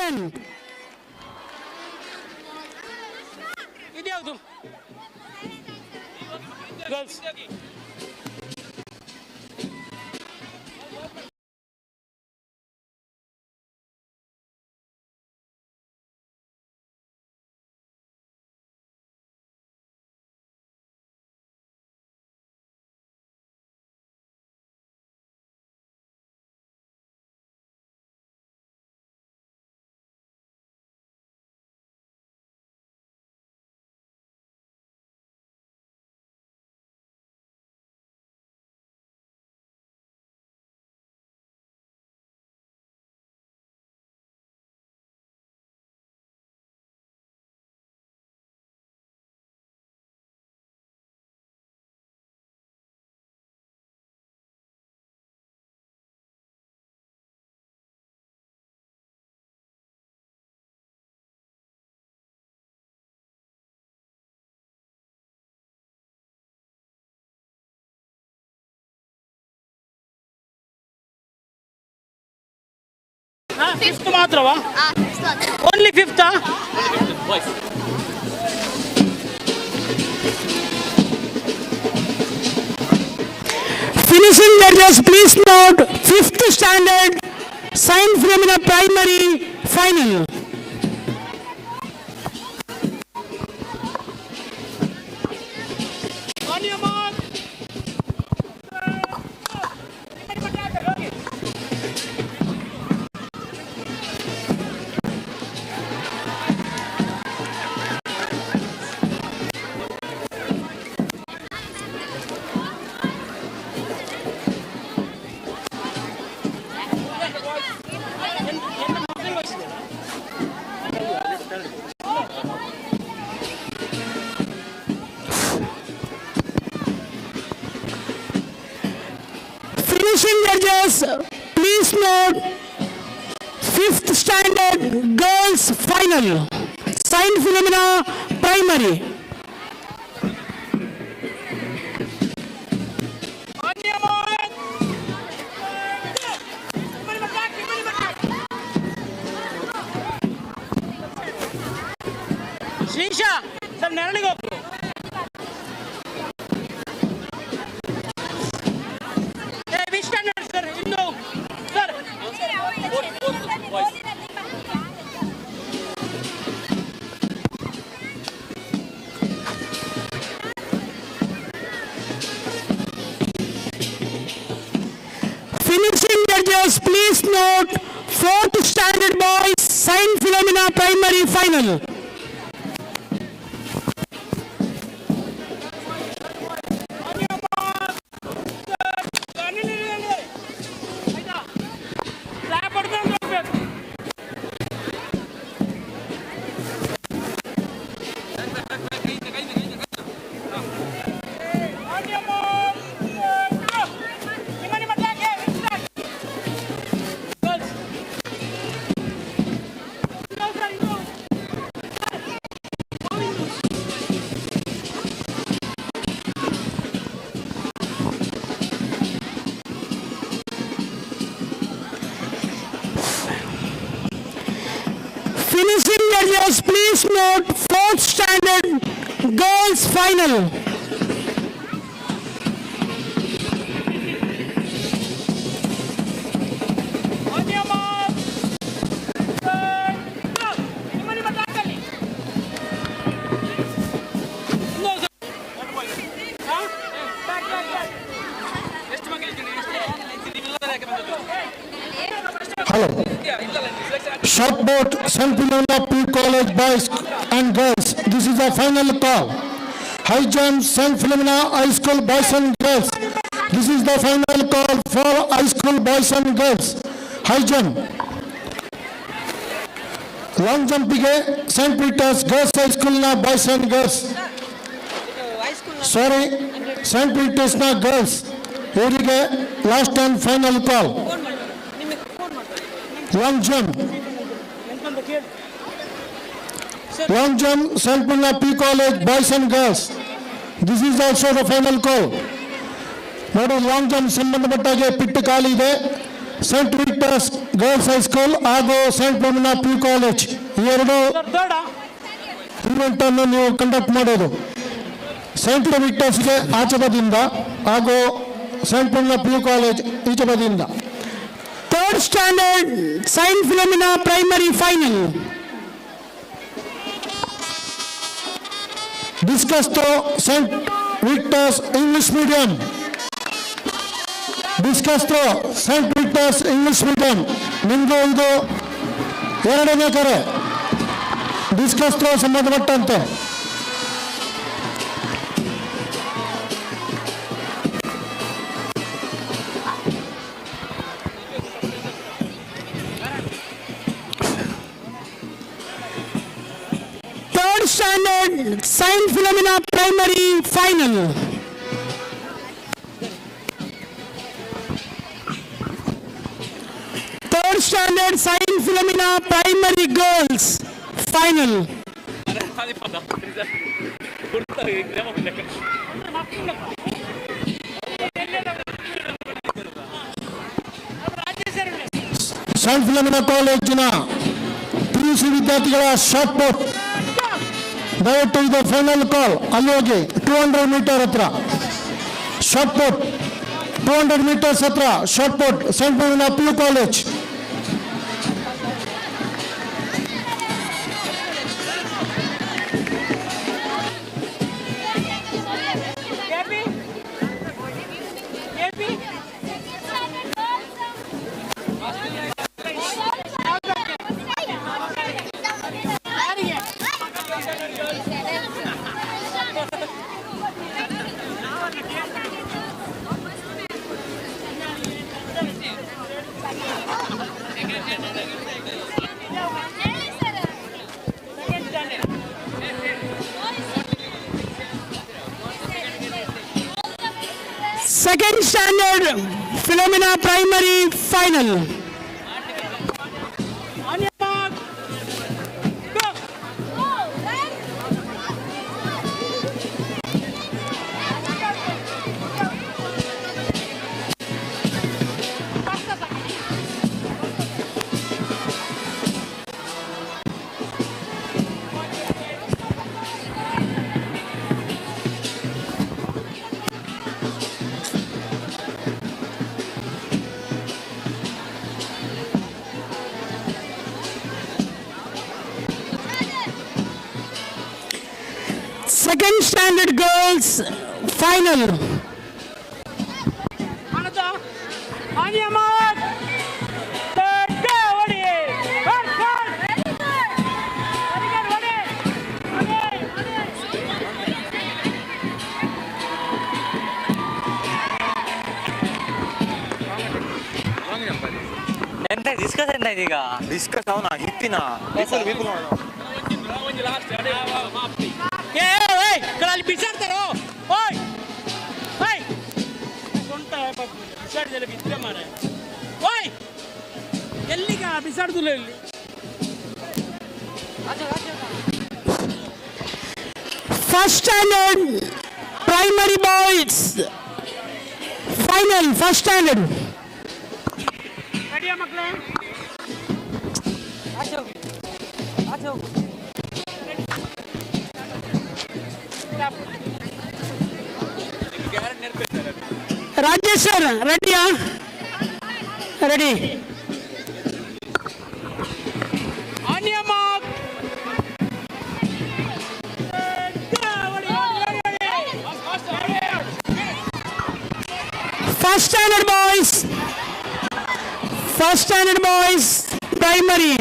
event. ಇದ್ಯಾವುದು girls fifth ಮಾತ್ರವಾ? Only ಫಿಫ್ತಾ? Finishing judges, please note 5th standard science phenomena primary final. Finishing judges, please note 5th standard girls final science phenomena primary. Shreesha ಸ್ವಲ್ಪ ನೆರಳಿಗೆ ಹೋಗು. Wish standard sir ಇನ್ನು sir Finishing judges, please note 4th standard boys science phenomena primary final. Finishing judges, please note 4th standard girls final. Hello. Short boat, St. Philomena P College boys and girls. This is the final call. High jump, St. Philomena High School boys and girls. This is the final call for high school boys and girls. High jump. Long jump ಗೆ St. Peter's Girls High School na boys and girls. Sorry, St. Peter's na girls. ಇವರಿಗೆ last and final call. Long jump. Long jump, St. Philomena P College, boys and girls. This is also the final call. ನೋಡಿ long jump ಸಂಬಂಧಪಟ್ಟಾಗೆ ಪಿಟ್ಟು ಖಾಲಿ ಇದೆ. Saint Victor's girls high school ಹಾಗೂ scent Philomena P college ಈ ಎರಡು sir ಥರ್ಡಾ event ಅನ್ನು ನೀವು conduct ಮಾಡೋದು. Scent ವಿಕ್ಟರ್ಸ್ಗೆ ಆಚೆ ಬದಿಯಿಂದ ಹಾಗೂ ಸೆಂಟ್ ಫಿಲೋಮಿನಾ ಪಿ ಕಾಲೇಜ್ ಈಚೆ ಬದಿಯಿಂದ. Third standard Saint Philomena primary final. Discus throw Saint Victor's English medium. Discus throw Saint Victor's English medium. ನಿಮಗೂ ಇದು ಎರಡನೇ ಕರೆ. ಡಿಸ್ಕಸ್ ಥ್ರೋ ಸಂಬಂಧಪಟ್ಟಂತೆ Standard Saint Philomena Primary Final. Third Standard Saint Philomena Primary Girls Final. Saint Philomena ಕಾಲೇಜಿನ PUC ವಿದ್ಯಾರ್ಥಿಗಳ shot put. ದಯವಿಟ್ಟು ಇದು final call. ಅಲ್ಲಿ ಹೋಗಿ 200 ಮೀಟರ್ ಹತ್ರ ಶಾರ್ಟ್ ಪುಟ್, 200 ಮೀಟರ್ಸ್ ಹತ್ರ shot put Saint Philomena P college. Second Standard Philomena Primary Final. Second Standard Girls Final. ಎಂತ discuss ಎಂತ ಇದೀಗ? ಡಿಸ್ಕಸ್ ಅವನ ಹಿಟ್ಟಿನ ಅಲ್ಲಿ ಬಿಸಾಡ್ತಾರೋ ಓಯ್ ಓಯ್ ಸೊಂಟ ಬಿಸಾಡ್ದಲ್ಲ ಬಿದ್ರೆ ಮಾರ ಓಯ್ ಎಲ್ಲಿಗ ಬಿಸಾಡ್ದಿಲ್ಲ ಇಲ್ಲಿ. First Standard Primary Boys Final. First Standard. ರೆಡಿಯಾ ಮಕ್ಕಳೇ? Rajesh sir, ready? Ready. On your mark. First Standard Boys. First Standard Boys Primary.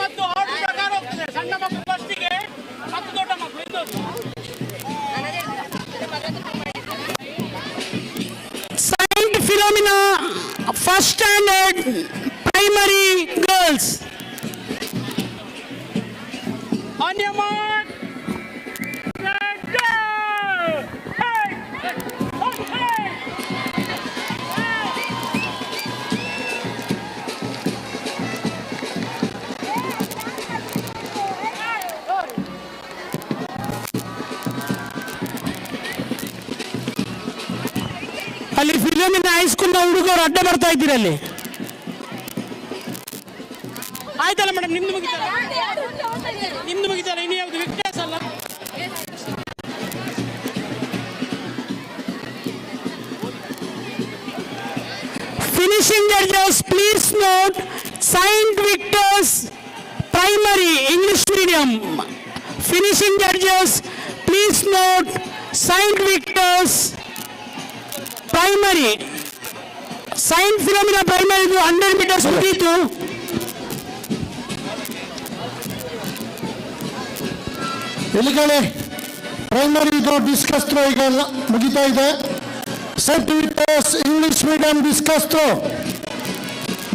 ಮತ್ತು ಆರ್ಡರ್ ಪ್ರಕಾರ ಹೋಗ್ತದೆ. ಸಣ್ಣ ಮಕ್ಕಳು ಫಸ್ಟಿಗೆ ಮತ್ತು ದೊಡ್ಡ ಮಕ್ಕಳು ಇನ್ನೊಂದು first standard primary girls. On your mark. Get go. Hey. Oh, hey. ಅಲ್ಲಿ ಫಿಲಮಿನ ಹೈಸ್ಕೂಲ್ನ ಹುಡುಗರು ಅಡ್ಡ ಬರ್ತಾ ಇದ್ದೀರಲ್ಲಿ. ಆಯ್ತಲ್ಲ ಮೇಡಮ್, ನಿಮ್ದು ಮುಗಿತಲ್ಲ, ಇನ್ನು ಯಾವುದು ವ್ಯತ್ಯಾಸ ಅಲ್ಲ. Finishing judges, please note, Saint Victor's Primary English Medium. Finishing judges, please note, Saint Victor's Primary. Saint Philomena Primary 100 meters ಮುಗಿಯಿತು. ಎಲ್ಲಿಗಡೆ ಪ್ರೈಮರಿ ಇದು ಡಿಸ್ಕಸ್ ಥ್ರೋ ಈಗ ಮುಗಿತಾ ಇದೆ. Saint Victor's English Medium discuss throw.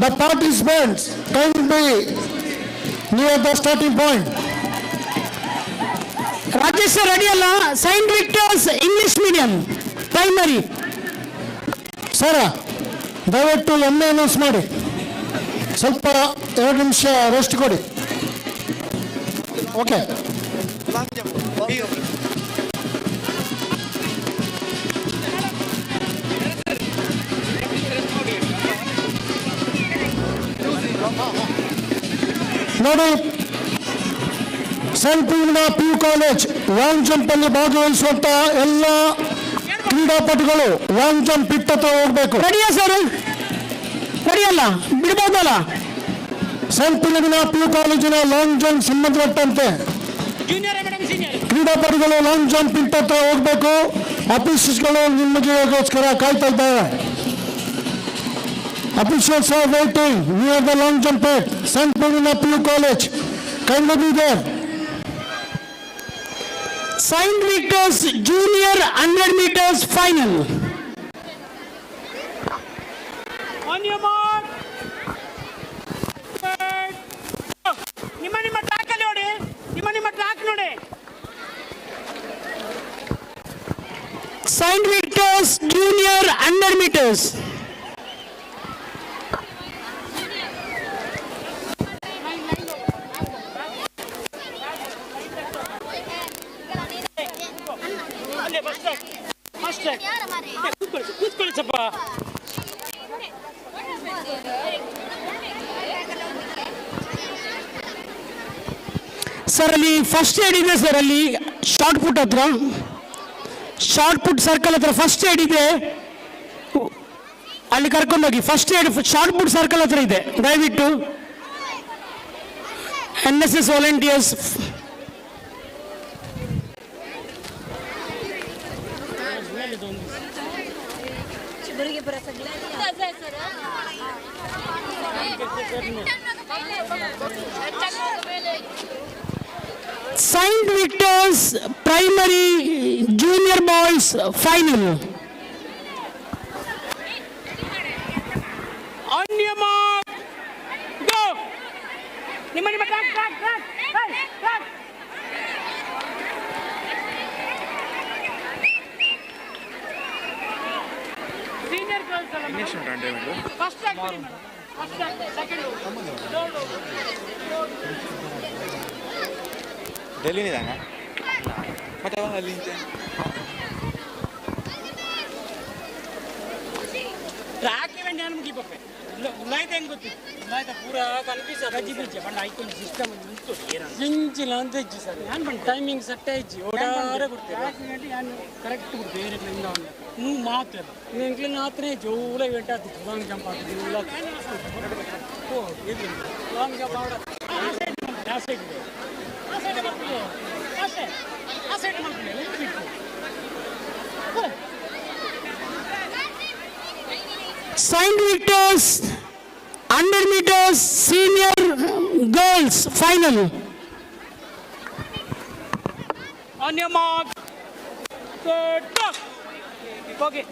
The participants can be near the starting point. Rajesh ready ಅಲ್ಲ? Saint Victor's English medium primary. ಸರ ದಯವಿಟ್ಟು ಎಮ್ಮೆ announce ಮಾಡಿ, ಸ್ವಲ್ಪ 2 ನಿಮಿಷ ರೆಸ್ಟ್ ಕೊಡಿ. ಓಕೆ. ನೋಡಿ, Saint Philomena PU college long jump ಅಲ್ಲಿ ಭಾಗವಹಿಸುವಂತ ಎಲ್ಲ ಕ್ರೀಡಾಪಟುಗಳು ಲಾಂಗ್ ಜಂಪ್ ಪಿಟ್ ಹತ್ರ ಹೋಗ್ಬೇಕು. ರೆಡಿಯಾ ಸರ್? ರೆಡಿಯಲ್ಲ, ಬಿಡ್ಬೋದಲ್ಲ? ಸೆಂಟ್ ಫಿಲೋಮಿನಾ PU ಕಾಲೇಜಿನ ಲಾಂಗ್ ಜಂಪ್ ಸಂಬಂಧಪಟ್ಟಂತೆ ಕ್ರೀಡಾಪಟುಗಳು ಲಾಂಗ್ ಜಂಪ್ ಪಿಟ್ ಹತ್ರ ಹೋಗ್ಬೇಕು. ಆಫೀಸರ್ಸ್ಗಳು ನಿಮಗೋಸ್ಕರ ಕಾಯ್ತಾ ಇದ್ದಾರೆ. Officials are waiting near the long jump pit. Saint Philomena PU College. Kindly be there. Saint Victor's Junior 100 meters final. On your mark. ನಿಮ್ಮ track ಅಲ್ಲಿ ನೋಡಿ, ನಿಮ್ಮ ಟ್ರ್ಯಾಕ್ ನೋಡಿ. Saint Victor's Junior 100 meters. ಕೂತ್ಕೊಳ್ಳಿ ಸ್ವಲ್ಪ. ಸರ್ ಅಲ್ಲಿ ಫಸ್ಟ್ ಏಡ್ ಇದೆ sir, ಅಲ್ಲಿ ಶಾರ್ಟ್ ಪುಟ್ ಹತ್ರ, ಶಾರ್ಟ್ ಪುಟ್ ಸರ್ಕಲ್ ಹತ್ರ ಫಸ್ಟ್ ಏಡ್ ಇದೆ, ಅಲ್ಲಿ ಕರ್ಕೊಂಡೋಗಿ. First aid shot put circle ಹತ್ರ ಇದೆ, ದಯವಿಟ್ಟು NSS volunteers. Saint Victor's Primary Junior Boys Final. On your mark. Go. ನಿಮ್ಮ track track track track. Senior girls ಅಲ್ಲ ಮೇಡಮ್. ಫಸ್ಟ್ ಟ್ರ್ಯಾಕ್ ಬಿಡಿ ಮೇಡಮ್. ಫಸ್ಟ್ ಟ್ರ್ಯಾಕ್, ಸೆಕೆಂಡ್ ಡೆಲ್ಲಿನಿದಾನ ಮತ್ತೆ ಅಲ್ಲಿ ಟ್ರ್ಯಾಕ್ ಇವೆಂಟ್ ಏನು ಮುಗಿಬೇಕು ಉಳ್ಳಾಯ್ತು ಹೆಂಗೆ ಗೊತ್ತಿತ್ತು? ಉಳ್ಳಾಯ್ತ ಪೂರ ಕಲ್ಪಿಸ ಗಜ್ಜಿ ಬಿಚ್ಚೆ ಬಂದು ಐಕೊಂಡು ಸಿಸ್ಟಮ್ ನಿಂತು ಸಿಂಚಿಲ್ಲ ಅಂತ ಇಜ್ಜಿ ಸರ್. ಏನು ಬಂದು ಟೈಮಿಂಗ್ ಸೆಟ್ ಇಜ್ಜಿ ಓಡಾರ ಕೊಡ್ತೇವೆ ಏನು ಕರೆಕ್ಟ್ ಕೊಡ್ತೇವೆ ಏರಿಕ್ಲಿಂದ ನೀವು ಮಾತ್ರ ಇಂಕ್ಲಿಂದ ಮಾತ್ರ ಜೋಲ ಇವೆಂಟ್ ಆಗ್ತಿತ್ತು. ಲಾಂಗ್ ಜಂಪ್ ಆಗ್ತಿತ್ತು, ಇಲ್ಲ ಓ ಇದು ಲಾಂಗ್ ಜಂಪ್ ಆಡ ಆ ಸೈಡ್ ಇದೆ, ಆ ಸೈಡ್ ಮಾಡ್ತೀವಿ, ಆ ಸೈಡ್ ಮಾಡ್ತೀವಿ ಉಂಟು ಬಿಟ್ಟು. Saint Victor's 100 meters Senior Girls Final. On your mark. Good. Okay.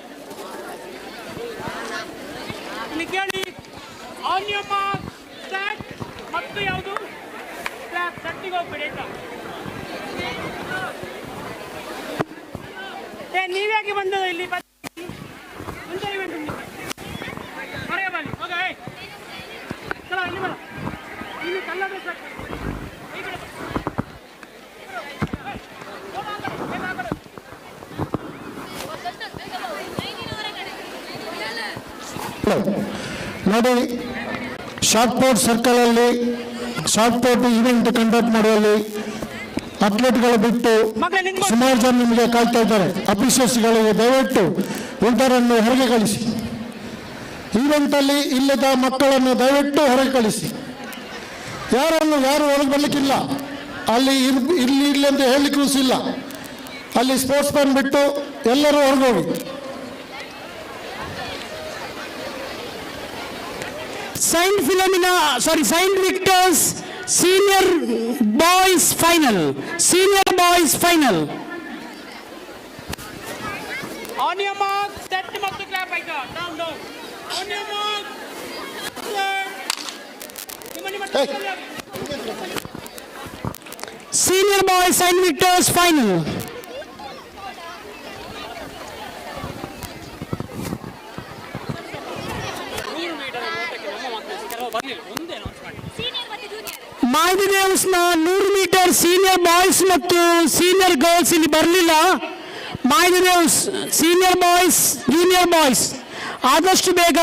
ಇಲ್ಲಿ ಕೇಳಿ ಆನ್ ಯುವರ್ ಮಾರ್ಕ್ ಸ್ಟಾರ್ಟ್. ಮತ್ತು ಯಾವುದು ಕ್ಲಾಪ್ ಸಟ್ಟಿಗೆ ಹೋಗ್ಬೇಡಿ ಆಯ್ತಾ. ನೀವ್ಯಾಕೆ ಬಂದದ ಇಲ್ಲಿ ಮುಂದೆ ಇವೆಂಟ್ ಹೊರಗೆ ಬನ್ನಿ. ಹೋಗ ಚಲ ಇಲ್ಲಿ ಬರ. ಇಲ್ಲಿ ಕಲ್ಲದ ನೋಡಿ, ಶಾರ್ಟ್ ಪುಟ್ ಸರ್ಕಲ್ ಅಲ್ಲಿ ಶಾರ್ಟ್ ಪುಟ್ ಇವೆಂಟ್ ಕಂಡಕ್ಟ್ ಮಾಡುವಲ್ಲಿ ಅಥ್ಲೆಟ್ಗಳು ಬಿಟ್ಟು ಸುಮಾರು ಜನ ನಿಮಗೆ ಕಾಯ್ತಾ ಇದ್ದಾರೆ. ಅಫಿಷಿಯಲ್ಸ್ಗಳಿಗೆ ದಯವಿಟ್ಟು ಉಳಿದವರನ್ನು ಹೊರಗೆ ಕಳಿಸಿ. ಈವೆಂಟ್ ಅಲ್ಲಿ ಇಲ್ಲದ ಮಕ್ಕಳನ್ನು ದಯವಿಟ್ಟು ಹೊರಗೆ ಕಳಿಸಿ. ಯಾರು ಹೊರಗೆ ಬರ್ಲಿಕ್ಕಿಲ್ಲ. ಅಲ್ಲಿ ಇರ್ಲಿ ಅಂತ ಹೇಳಲಿಕ್ಕೂ ಇಲ್ಲ. ಅಲ್ಲಿ ಸ್ಪೋರ್ಟ್ಸ್ ಮ್ಯಾನ್ ಬಿಟ್ಟು ಎಲ್ಲರೂ ಹೊರಗೆ ಹೋಗಿ. Saint Victor's senior boys final. On your mark, set ಮತ್ತು clap ಆಯ್ತಾ. Down. On your mark, Senior boys Saint Victor's final. Mai De Deus ನ 100 ಮೀಟರ್ ಸೀನಿಯರ್ ಬಾಯ್ಸ್ ಮತ್ತು ಸೀನಿಯರ್ ಗರ್ಲ್ಸ್ ಇಲ್ಲಿ ಬರಲಿಲ್ಲ. Mai De Deus senior boys, junior boys ಆದಷ್ಟು ಬೇಗ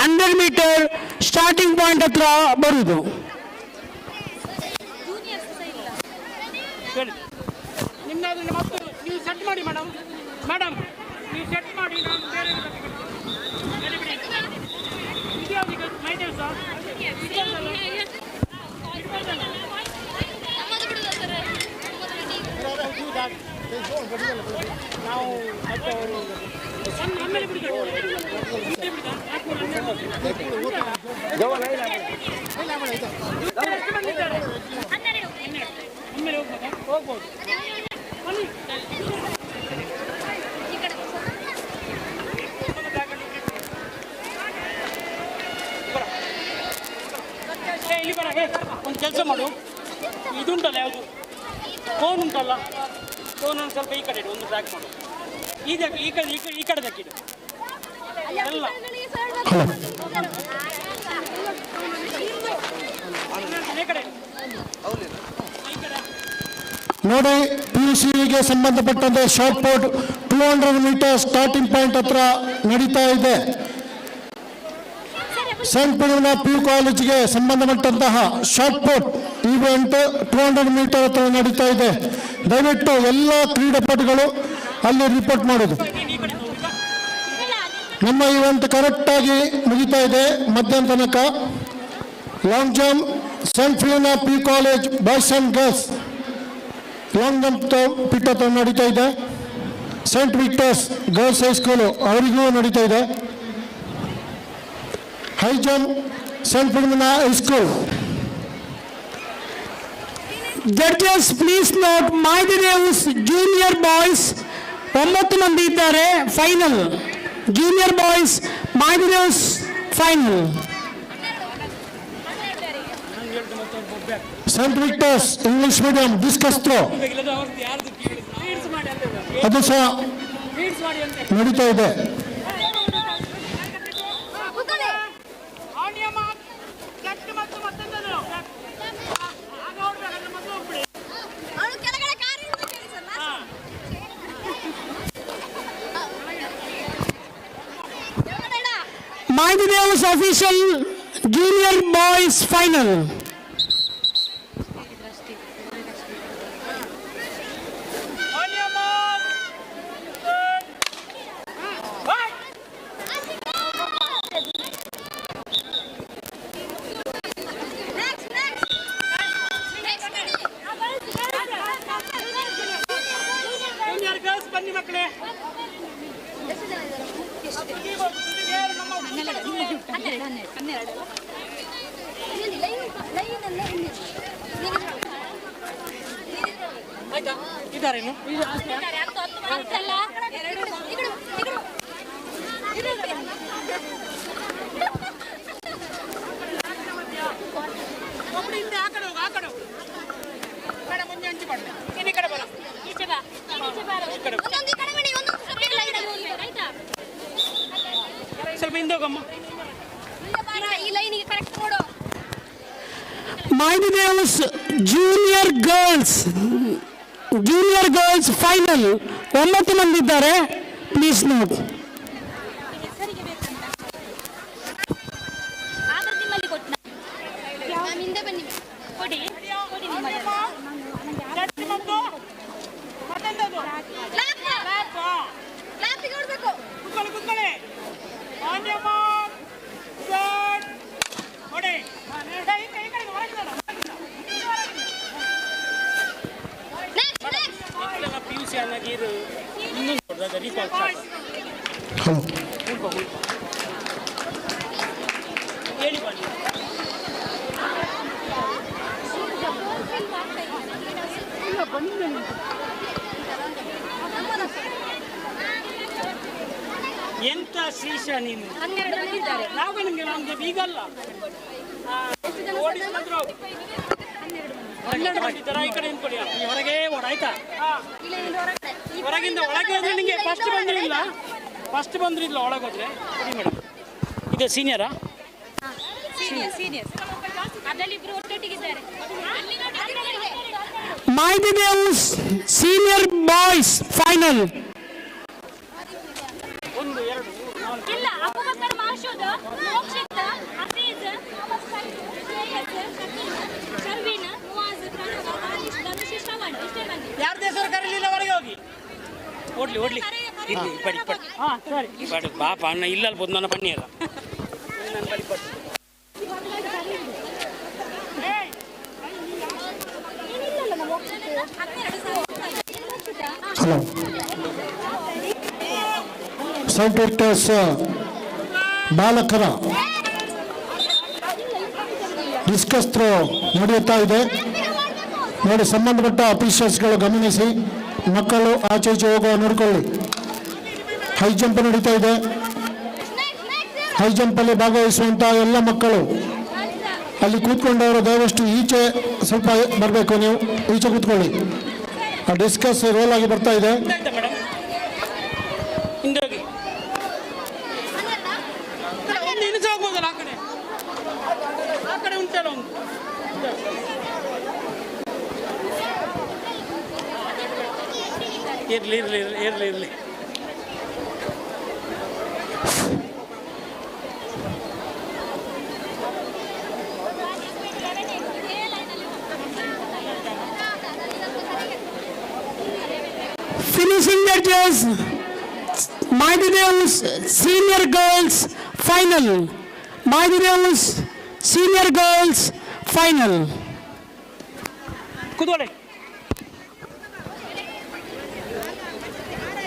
100 metre starting point ಹತ್ರ ಬರುವುದು. ನಿಮ್ಮದು ಮತ್ತು ನೀವು ಸೆಟ್ ಮಾಡಿ ಮೇಡಮ್ ನೀವು ಸೆಟ್ ಮಾಡಿ. ನಾನು ಬೇರೆ Mai De Deus ನಾವು ಆಮೇಲೆ ಹೋಗ್ಬೋದು. ಇಲ್ಲಿ ಬರ. ಒಂದು ಕೆಲಸ ಮಾಡು, ಇದುಂಟಲ್ಲ ಯಾವುದು ಫೋನ್ ಉಂಟಲ್ಲ, ಫೋನನ್ನು ಸ್ವಲ್ಪ ಈ ಕಡೆ ಇಡು, ಒಂದು ಟ್ರ್ಯಾಕ್ ಮಾಡು. ಈ ಕಡೆ ದಕ್ಕಿಡು ಎಲ್ಲ. ನೋಡಿ, PUCಗೆ ಸಂಬಂಧಪಟ್ಟಂತೆ shot put 200 meter starting point ಹತ್ರ ನಡೀತಾ ಇದೆ. ಸೆಂಟ್ ಫಿಲೋಮಿನಾ PU ಕಾಲೇಜಿಗೆ ಸಂಬಂಧಪಟ್ಟಂತಹ ಶಾರ್ಟ್ ಪುಟ್ ಈವೆಂಟ್ 200 ಮೀಟರ್ ಹತ್ರ ನಡೀತಾ ಇದೆ. ದಯವಿಟ್ಟು ಎಲ್ಲ ಕ್ರೀಡಾಪಟುಗಳು ಅಲ್ಲಿ ರಿಪೋರ್ಟ್ ಮಾಡೋದು. ನಮ್ಮ ಈವೆಂಟ್ ಕರೆಕ್ಟಾಗಿ ಮುಗಿತಾ ಇದೆ ಮಧ್ಯಾಹ್ನ ತನಕ. Long jump scent Philomena PU college boys and girls long jump pit ಹತ್ರ ನಡೀತಾ ಇದೆ. ಸೆಂಟ್ ವಿಕ್ಟರ್ಸ್ ಗರ್ಲ್ಸ್ ಹೈಸ್ಕೂಲು ಅವರಿಗೂ ನಡೀತಾ ಇದೆ. High jump scent Philomena high school. Judges please note, Mai De Deus junior boys 9 ಮಂದಿ ಇದ್ದಾರೆ. Final junior boys Mai De Deus final. Saint Victor's English medium discus throw ಅದು ಸಹ ನಡೀತಾ ಇದೆ. Mai De Deus official junior boys final. ಹಿಂದೋಗಮ್ಮ. ಈ ಲೈನಿಗೆ correct ನೋಡು. Mai De Deus junior girls final 9 ಮಂದಿ ಇದ್ದಾರೆ. Please note. ಹಿಂದೆ ಬನ್ನಿ ಕೊಡಿ ಕೊಡಿ ನಿಮ್ಮ ಕ್ಲಾಪಿಗೆ ಹೊಡ್ಬೇಕು. ಕುತ್ಕೊಳ್ಳಿ PUC ಅನ್ನೋದು ಇನ್ನೊಂದು ರೀಕಾಲ್ ಹೇಳಿ ಬನ್ನಿ. ಎಂತ ಶ್ರೀಶ ನೀನು. 12 ಮಂದಿ ಇದ್ದಾರೆ. ನಮ್ಗೆ ಈಗಲ್ಲ ಓಡಿಸಿದ್ರು 12 ಮಂದಿ ಇದ್ದಾರೆ. ಈ ಕಡೆ ನಿಂತ್ಕೊಳ್ಳಿ. ಹೊರಗೆ ಓಡ ಆಯ್ತಾ. ಹೊರಗಿಂದ ಒಳಗೆ ಹೋದ್ರೆ ನಿಮಗೆ ಫಸ್ಟ್ ಬಂದ್ರಿಲ್ಲ ಒಳಗೋದ್ರೆ ಕೊಡಿ ಮೇಡಮ್. ಇದು ಸೀನಿಯರಾ? ಸೀನಿಯರ್ ಅದರಲ್ಲಿ ಇಬ್ರು ಒಟ್ಟೊಟ್ಟಿಗಿದ್ದಾರೆ. Mai De Deus senior boys final. 1 2 3 4 ಇಲ್ಲ ಅಬೂಬಕರ್ ಮಾಶೂದ್ ಮೋಕ್ಷಿತ್ ಹಫೀಜ್ ಶರ್ವೀನ್ ಮುವಾಜ್ ಪ್ರಣವ್ ಆಲಿಶ್ ಧನುಷ್ ಶ್ರವಣ್ ಇಷ್ಟೇ ಮಂದಿ. ಯಾರ ದೇಶರು ಕರೀಲಿಲ್ಲ ಹೊರಗೆ ಹೋಗಿ. ಓಡ್ಲಿ ಇರ್ಲಿ ಪಡಿ ಹಾಂ ಸರಿ ಬಡಿ ಬಾಪ ಅಣ್ಣ ಇಲ್ಲಲ್ಲಿ ಬೋದು ನನ್ನ ಬನ್ನಿ ಅಲ್ಲ ನನ್ನ ಬಡಿ ಪಟ್ಟು. ಹಲೋ ಸೈಂಟ್ ವಿಕ್ಟರ್ಸ್ ಬಾಲಕರ ಡಿಸ್ಕಸ್ ಥ್ರೋ ನಡೆಯುತ್ತಾ ಇದೆ ನೋಡಿ. ಸಂಬಂಧಪಟ್ಟ ಅಫಿಷಿಯಲ್ಸ್ಗಳು ಗಮನಿಸಿ, ಮಕ್ಕಳು ಆಚೆ ಈಚೆ ಹೋಗುವ ನೋಡಿಕೊಳ್ಳಿ. ಹೈ ಜಂಪ್ ನಡೀತಾ ಇದೆ. ಹೈ ಜಂಪಲ್ಲಿ ಭಾಗವಹಿಸುವಂಥ ಎಲ್ಲ ಮಕ್ಕಳು ಅಲ್ಲಿ ಕೂತ್ಕೊಂಡವರು ದಯವಿಷ್ಟು ಈಚೆ ಸ್ವಲ್ಪ ಬರಬೇಕು. ನೀವು ಈಚೆ ಕೂತ್ಕೊಳ್ಳಿ. ಆ ಡಿಸ್ಕಸ್ ರೋಲ್ ಆಗಿ ಬರ್ತಾ ಇದೆ. ಹಿಂದೋಗಿ ನಿಲ್ಲಿಸಿ ಹೋಗ್ಬೋದಲ್ಲ. ಆ ಕಡೆ ಉಂಟಲ್ಲ ಒಂದು ಇರಲಿ. Finishing judges, Mai De Deus senior girls final. Mai De Deus senior girls final. ಕೂತ್ಕೊಳ್ಳಿ.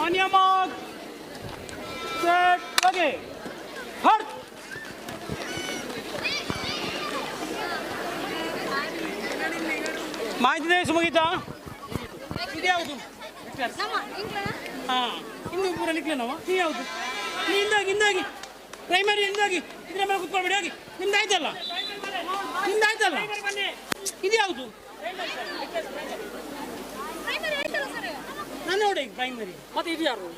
On your mark, set, okay, hard. Mai De Deus ಮುಗೀತಾ? ಇದು ಯಾವುದು? ಹಾಂ ಇನ್ನು ಪೂರ ನಿಕ್ಲೆ ನಾವು. ನೀ ಯಾವುದು? ನೀ ಹಿಂದಾಗಿ ಪ್ರೈಮರಿ ಹಿಂದಾಗಿ ಇದ್ರ ಮೇಲೆ ಕುತ್ಕೊಳ್ಬೇಡಿ. ಹೋಗಿ ನಿಮ್ದಾಯ್ತಲ್ಲ. ಇದು ಯಾವುದು? ನಾನು ನೋಡಿ ಪ್ರೈಮರಿ. ಮತ್ತೆ ಇದು ಯಾರು?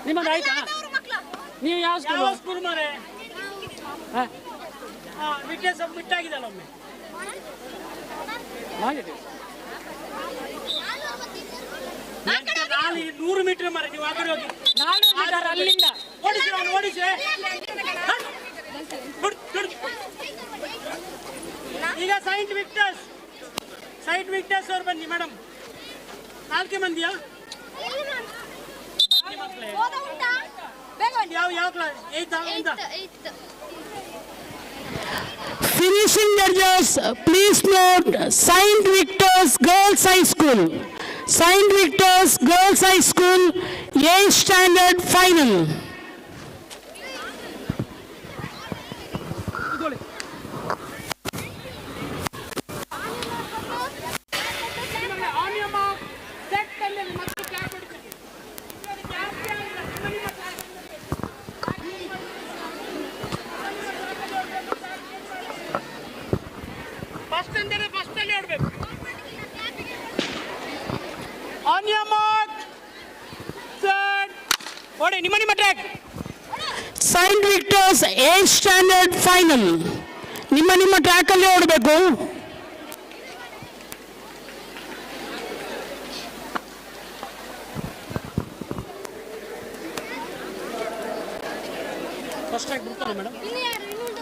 ನಿಮ್ಮದು ಆಯ್ತಾ? ನೀವು ಯಾವ ಸ್ಕೂಲ್ ಮಾರೆ? ಹಾಂ ವಿಟ್ನೆಸ್ ಬಿಟ್ಟಾಗಿದ್ದಲ್ಲ ಒಮ್ಮೆ. ಮಾಡಿದೆ 100 ಮೀಟರ್ ಮಾರೆ. ನೀವು ಆ ಕಡೆ ಹೋಗಿ 400 ಮೀಟರ್ ಅಲ್ಲಿಂದ ಓಡಿಸಿ. ಈಗ ಸೈಂಟ್ ವಿಕ್ಟರ್ಸ್ ಅವ್ರು ಬನ್ನಿ ಮೇಡಮ್. 4 ಮಂದಿಯಾ? ಯಾವ class? 8th. Finishing judges, please note Saint Victor's Girls High School. Saint Victor's Girls High School 8th standard final. Saint Victus 8th standard final. ನಿಮ್ಮ ಟ್ರ್ಯಾಕಲ್ಲಿ ಓಡಬೇಕು.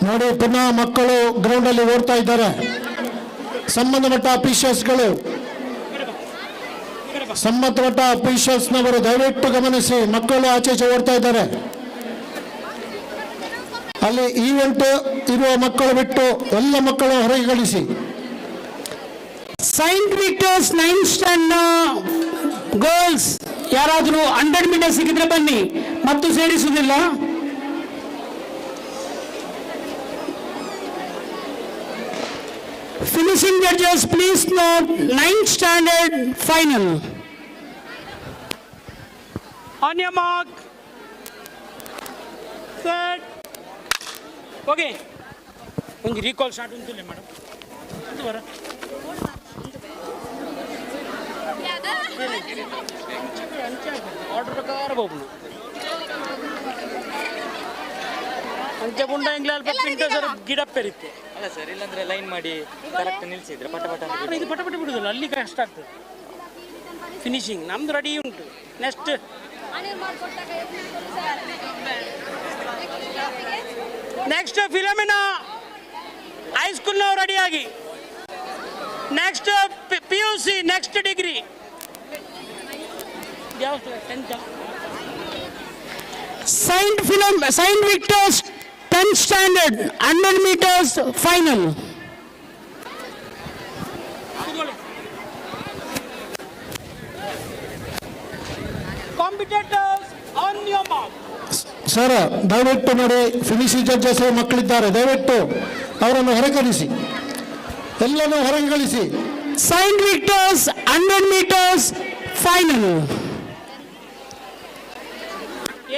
ನೋಡಿ, ಪುನಃ ಮಕ್ಕಳು ಗ್ರೌಂಡ್ ಅಲ್ಲಿ ಓಡ್ತಾ ಇದ್ದಾರೆ. ಸಂಬಂಧಪಟ್ಟ ಅಫೀಷಿಯಲ್ಸ್ನವರು ದಯವಿಟ್ಟು ಗಮನಿಸಿ, ಮಕ್ಕಳು ಆಚೆ ಓಡ್ತಾ ಇದ್ದಾರೆ. ಅಲ್ಲಿ ಈವೆಂಟ್ ಇರುವ ಮಕ್ಕಳು ಬಿಟ್ಟು ಎಲ್ಲ ಮಕ್ಕಳು ಹೊರಗೆ ಕಳಿಸಿ. Saint Victus 9th standard girls ಯಾರಾದರೂ 100 ಮೀಟರ್ ಸಿಕ್ಕಿದ್ರೆ ಬನ್ನಿ, ಮತ್ತು ಸೇರಿಸುವುದಿಲ್ಲ. Finishing judges, please note 9th standard final. On your mark. Set. Okay. ಒಂದು recall shot ಉಂಟುಲೆ ಮೇಡಮ್. ಇದು ಬರ. ಆರ್ಡರ್ ಪ್ರಕಾರ ಹೋಗ್ನು. ಅಂಚೆ ಗುಂಡ ಇಂಗ್ಲ ಅಲ್ಪ ಪ್ರಿಂಟ್ ಸರ್ ಗಿಡ ಪೆರಿತ್ತೆ. ಅಲ್ಲ ಸರ್, ಇಲ್ಲಾಂದ್ರೆ ಲೈನ್ ಮಾಡಿ ಕರೆಕ್ಟ್ ನಿಲ್ಸಿದ್ರೆ ಪಟ ಇದು ಪಟ ಬಿಡುದಿಲ್ಲ, ಅಲ್ಲಿ ಕಷ್ಟ ಆಗ್ತದೆ. ಫಿನಿಶಿಂಗ್ ನಮ್ದು ರೆಡಿ ಉಂಟು. ನೆಕ್ಸ್ಟ್ ಫಿಲಮಿನಾ ಹೈಸ್ಕೂಲ್ ನಾವು ರೆಡಿಯಾಗಿ. Next PUC next degree Saint Victor's 10th standard 100 meters final. Competitors on your mark. Sir, ದಯವಿಟ್ಟು ನೋಡಿ, ಫಿನಿಶಿಂಗ್ ಜಡ್ಜಸ್ ಮಕ್ಕಳಿದ್ದಾರೆ, ದಯವಿಟ್ಟು ಅವರನ್ನು ಹೊರಕಳಿಸಿ, ಎಲ್ಲನೂ ಹೊರಗೆ ಕಳಿಸಿ. Saint Victor's 100 meters final.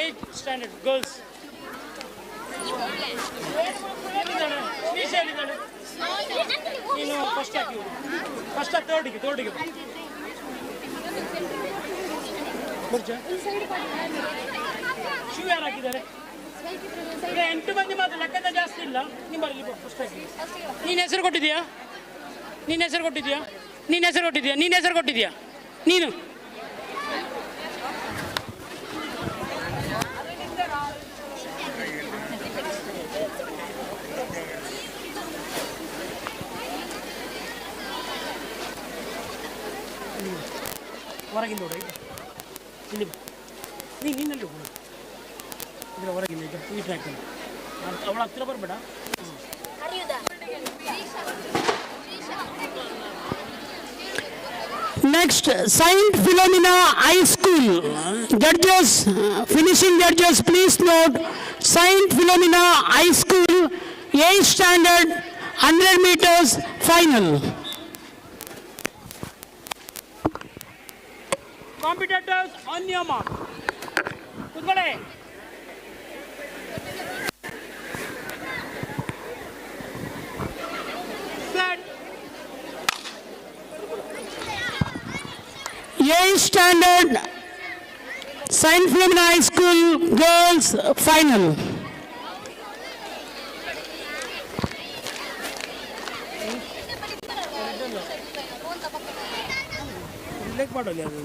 8th standard girls. ನೀನು ಫಸ್ಟ್ ಥರ್ಡ್ಗೆ ಶೂ ಯಾರು ಹಾಕಿದ್ದಾರೆ? 8 ಮಂದಿ ಮಾತ್ರ, ಲೆಕ್ಕದ ಜಾಸ್ತಿ ಇಲ್ಲ. ನಿಮ್ಮಲ್ಲಿ ಫಸ್ಟ್ ಹಾಕಿ. ನೀನು ಹೆಸರು ಕೊಟ್ಟಿದ್ಯಾ? ನೀನು ಹೊರಗಿಂದ ನೋಡಿ, ಇಲ್ಲಿ ನೀನಲ್ಲಿ ಹೋಗೋಣ. ಇದರ ಹೊರಗಿಂದ ಈಗ ಈ ಟ್ರ್ಯಾಕಲ್ಲಿ ಅವಳ ಹತ್ತಿರ ಬರಬೇಡ. Next, Saint Philomena High School judges, finishing judges, please note Saint Philomena High School 8th standard 100 meters final. Competitors on your mark. ಕೂತ್ಕೊಳ್ಳಿ. Set. 8th standard Saint Philomena High School girls final. Leg ಮಾಡೋಲ್ಲ ಅದು.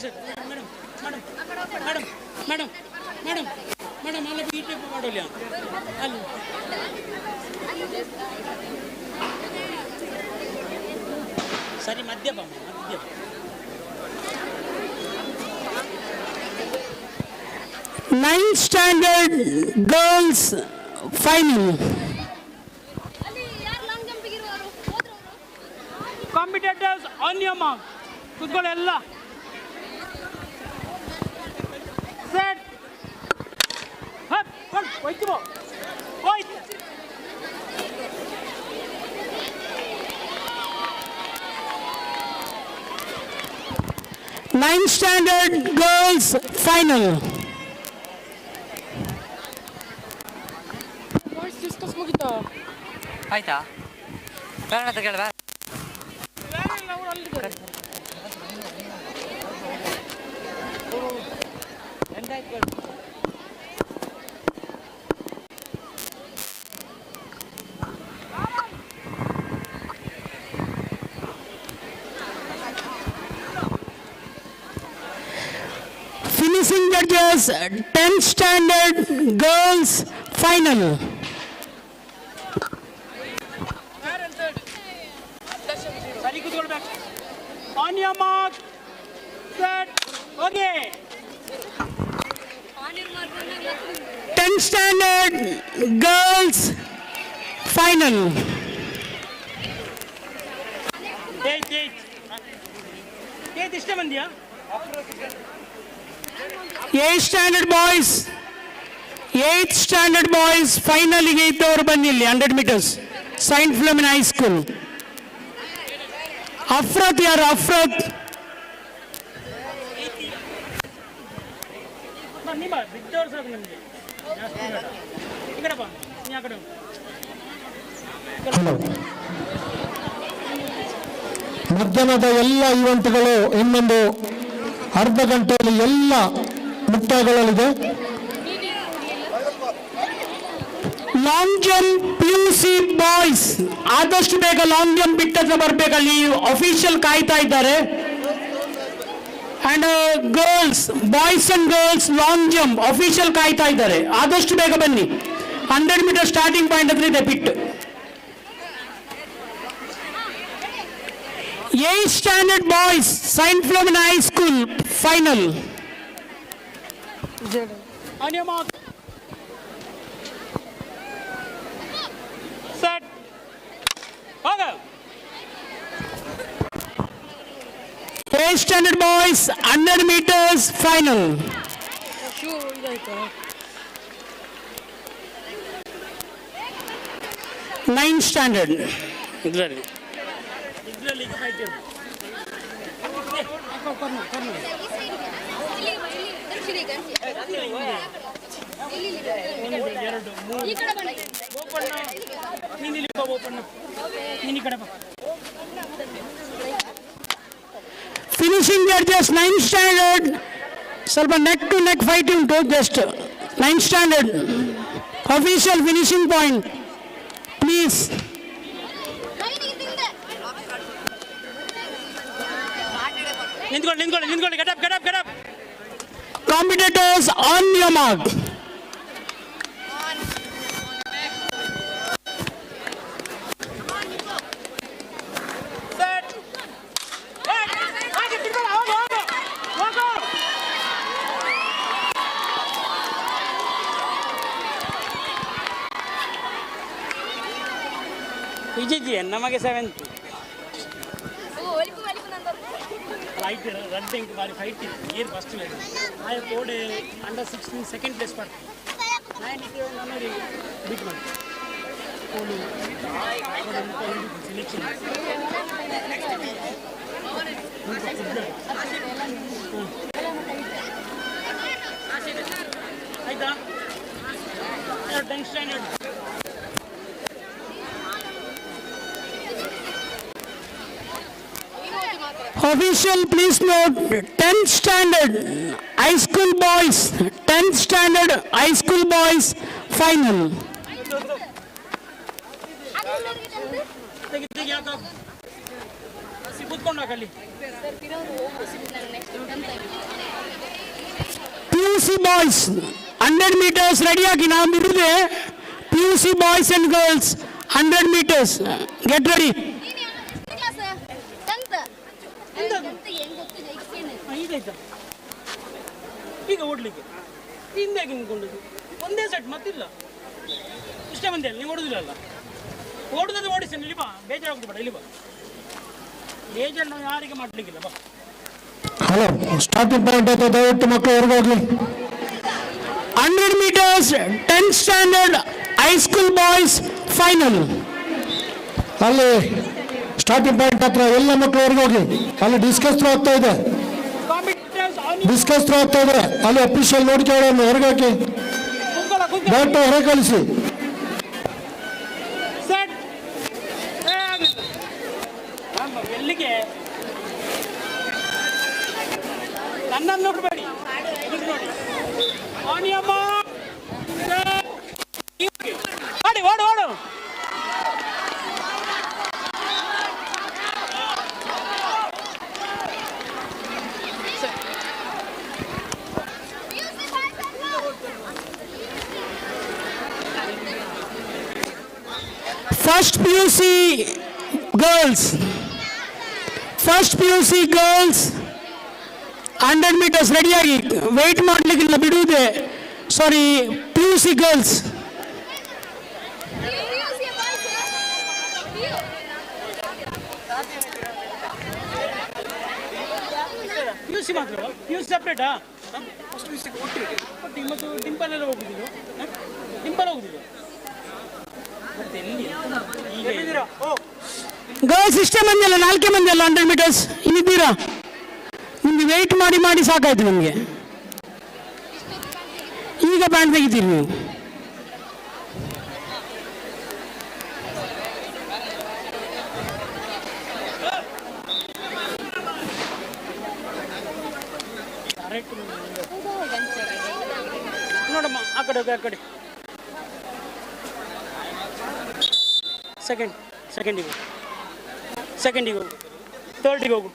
Sir madam ಅಲ್ಲಿ ಈ type ಮಾಡೋಲ್ಲ ಅಲ್ಲಿ. ಸರಿ, ಮಧ್ಯ ಬಾ. 9th standard girls final. Competitors on your mark. ಕೂತ್ಕೊಳ್ಳಿ ಎಲ್ಲ. Set. ಹಪ್ ಹೋಯ್ತು ಹೋಯ್ತು. Ninth standard girls final. ಆಯ್ತಾ ಬೇಡ ಅಂತ ಕೇಳ ಬೇಡ Finishing judges, 10th standard girls final. ಸರಿ ಕೂತ್ಕೊಳ್ಬೇಕು. On your mark, set, okay. 10th standard girls final. ಏತ್ ಇಷ್ಟೇ ಬಂದಿಯಾ? 8th standard boys final ಗೆ ಇದ್ದವರು ಬನ್ನಿಲ್ಲಿ 100 meters ಸೈಂಟ್ ಫಿಲೋಮಿನಾ ಹೈಸ್ಕೂಲ್. ಅಫ್ರತ್ ಯಾರು? ಅಫ್ರತ್ ಬನ್ನಿ ಬಾ, ಬಿದ್ದವ್ರು ಸಾಕು ನಮಗೆ. ಈ ಕಡೆ ಬಾ, ನೀ ಆ ಕಡೆ ಹೋಗು. ಹಲೋ, ಮಧ್ಯಾಹ್ನದ ಎಲ್ಲ ಇವೆಂಟ್ಗಳು ಇನ್ನೊಂದು ಅರ್ಧ ಗಂಟೆಯಲ್ಲಿ ಎಲ್ಲ ಮುಕ್ತಾಯಗೊಳ್ಳಲಿದೆ. ಲಾಂಗ್ ಜಂಪ್ PUC ಬಾಯ್ಸ್ ಆದಷ್ಟು ಬೇಗ ಲಾಂಗ್ ಜಂಪ್ ಬಿಟ್ಟತ್ರ ಬರಬೇಕಲ್ಲಿ, ಅಫಿಷಿಯಲ್ ಕಾಯ್ತಾ ಇದ್ದಾರೆ. And girls, boys and girls long jump official ಕಾಯ್ತಾ ಇದ್ದಾರೆ, ಆದಷ್ಟು ಬೇಗ ಬನ್ನಿ. 100 ಮೀಟರ್ ಸ್ಟಾರ್ಟಿಂಗ್ ಪಾಯಿಂಟ್ ಹತ್ರ ಇದೆ ಬಿಟ್ಟು. 8th standard boys Saint Philomena High School final. On your mark. Set. Okay. 8th standard boys 100 meters final. 9th standard. ಇದರಲ್ಲಿ ಈಗ ಫೈಟ್ ಇದೆ. ಎರಡು ಮೂರು ಓಪನ್. ನೀನು ಇಲ್ಲಿ ಬಾ, ಓಪನ್. ನೀನು ಈ ಕಡೆ ಬಾ. Finishing judges 9th standard. ಸ್ವಲ್ಪ neck to neck fight ಉಂಟು. Just 9th standard official finishing point please. ನಿಂತ್ಕೊಳ್ಳಿ. Get up. Competitors on your mark. Set. ಹೋಗು. ವಿಜಿಜಿ ನಮಗೆ 7th ಲೈಟ್ ರನ್ನಿಂಗ್ ಬಾರಿ ಫೈಟ್ ಇದೆ. ಏರ್ ಫಸ್ಟ್ ವೇಡ್ ಆಯ ಕೋಡೆ ಅಂಡರ್ 16 ಸೆಕೆಂಡ್ ಪ್ಲೇಸ್ ಮಾಡ್ತಾರೆ. ನಾನು ಇದ್ದೇವೆ ನೋಡಿ ಬಿಟ್ ಮಾಡಿ ಕೋಲು ಸೆಲೆಕ್ಷನ್ ಆಯ್ತಾ? 10th standard Official please note 10th standard high school boys 10th standard high school boys final. ತೆಗಿ ಯಾಕ ಕೂತ್ಕೊಂಡು ಹಾಕಲ್ಲಿ. PUC boys 100 meters ready ಆಗಿ ನಾವು ಬಿಡುತ್ತೆ. PUC boys and girls 100 meters get ready. ಈಗಾಯ್ತಾ? ಈಗ ಓಡ್ಲಿಕ್ಕೆ ಹಿಂದೆ ನಿಂತ್ಕೊಂಡದ್ದು ಒಂದೇ ಸೆಟ್ ಮತ್ತಿಲ್ಲ. ಇಷ್ಟೇ ಮಂದಿ ಅಲ್ಲ, ನೀವು ಓಡುದಿಲ್ಲ ಅಲ್ಲ. ಓಡುತ್ತದೆ ಓಡಿಸಿ, ಇಲ್ಲಿ ಬಾ, ಬೇಜಾರಾಗ್ತು ಬೇಡ, ಇಲ್ಲಿ ಬಾ. ಬೇಜಾರು ನಾವು ಯಾರಿಗೆ ಮಾಡ್ಲಿಕ್ಕಿಲ್ಲ ಬಾ. ಹಲೋ, ಸ್ಟಾರ್ಟಿಂಗ್ ಪಾಯಿಂಟ್ ಆಯ್ತು, ದಯವಿಟ್ಟು ಮಕ್ಕಳು ಹೊರಗೋಗ್ಲಿ. 100 meters 10th standard high school boys final. ಅಲ್ಲಿ ಸ್ಟಾರ್ಟಿಂಗ್ ಪಾಯಿಂಟ್ ಹತ್ರ ಎಲ್ಲ ಮಕ್ಕಳು ಹೊರಗೋಗಿ. ಅಲ್ಲಿ ಡಿಸ್ಕಸ್ ಥ್ರೋ ಆಗ್ತಾ ಇದೆ, ಅಲ್ಲಿ ಅಫಿಷಿಯಲ್ ನೋಡ್ಕೊಳ್ಳೋಣ. ಹೊರಗಾಕಿ ಬ್ಯಾಟ್ ಹೊರ ಕಳಿಸಿ. ಎಲ್ಲಿಗೆ ನನ್ನನ್ನು ನೋಡಬೇಡಿ ನೋಡಿ ಆನಿಯಮ್ಮ ಓಡಿ ಓಡು ಓಡು First PUC girls. First PUC girls 100 meters ready ಆಗಿ ವೇಟ್ ಮಾಡಲಿಕ್ಕಿಲ್ಲ ಬಿಡುವುದೇ ಸಾರಿ PUC girls PUC ಮಾತ್ರ PUC ಸಪ್ರೇಟಾ ಫಸ್ಟ್ PUC ಒಟ್ಟಿಗೆ ಮತ್ತು ಡಿಂಪಲ್ ಎಲ್ಲ ಹೋಗುದಿಲ್ಲ ಡಿಂಪಲ್ ಹೋಗುದಿಲ್ಲ ಗರ್ಲ್ಸ್ ಇಷ್ಟೇ ಮಂದಿ ಅಲ್ಲ 4 ಮಂದಿ ಅಲ್ಲ 100 ಮೀಟರ್ಸ್ ಇನ್ನಿದ್ದೀರಾ ನಿಮ್ಗೆ ವೆಯ್ಟ್ ಮಾಡಿ ಮಾಡಿ ಸಾಕಾಯ್ತು ನಮಗೆ ಈಗ ಬ್ಯಾಂಡ್ ತೆಗಿತೀರಿ ನೀವು ನೋಡಮ್ಮ ಆ ಕಡೆ ಹೋಗಿ ಆ ಕಡೆ ಸೆಕೆಂಡಿಗೆ ಹೋಗು ಥರ್ಡಿಗೆ ಹೋಗು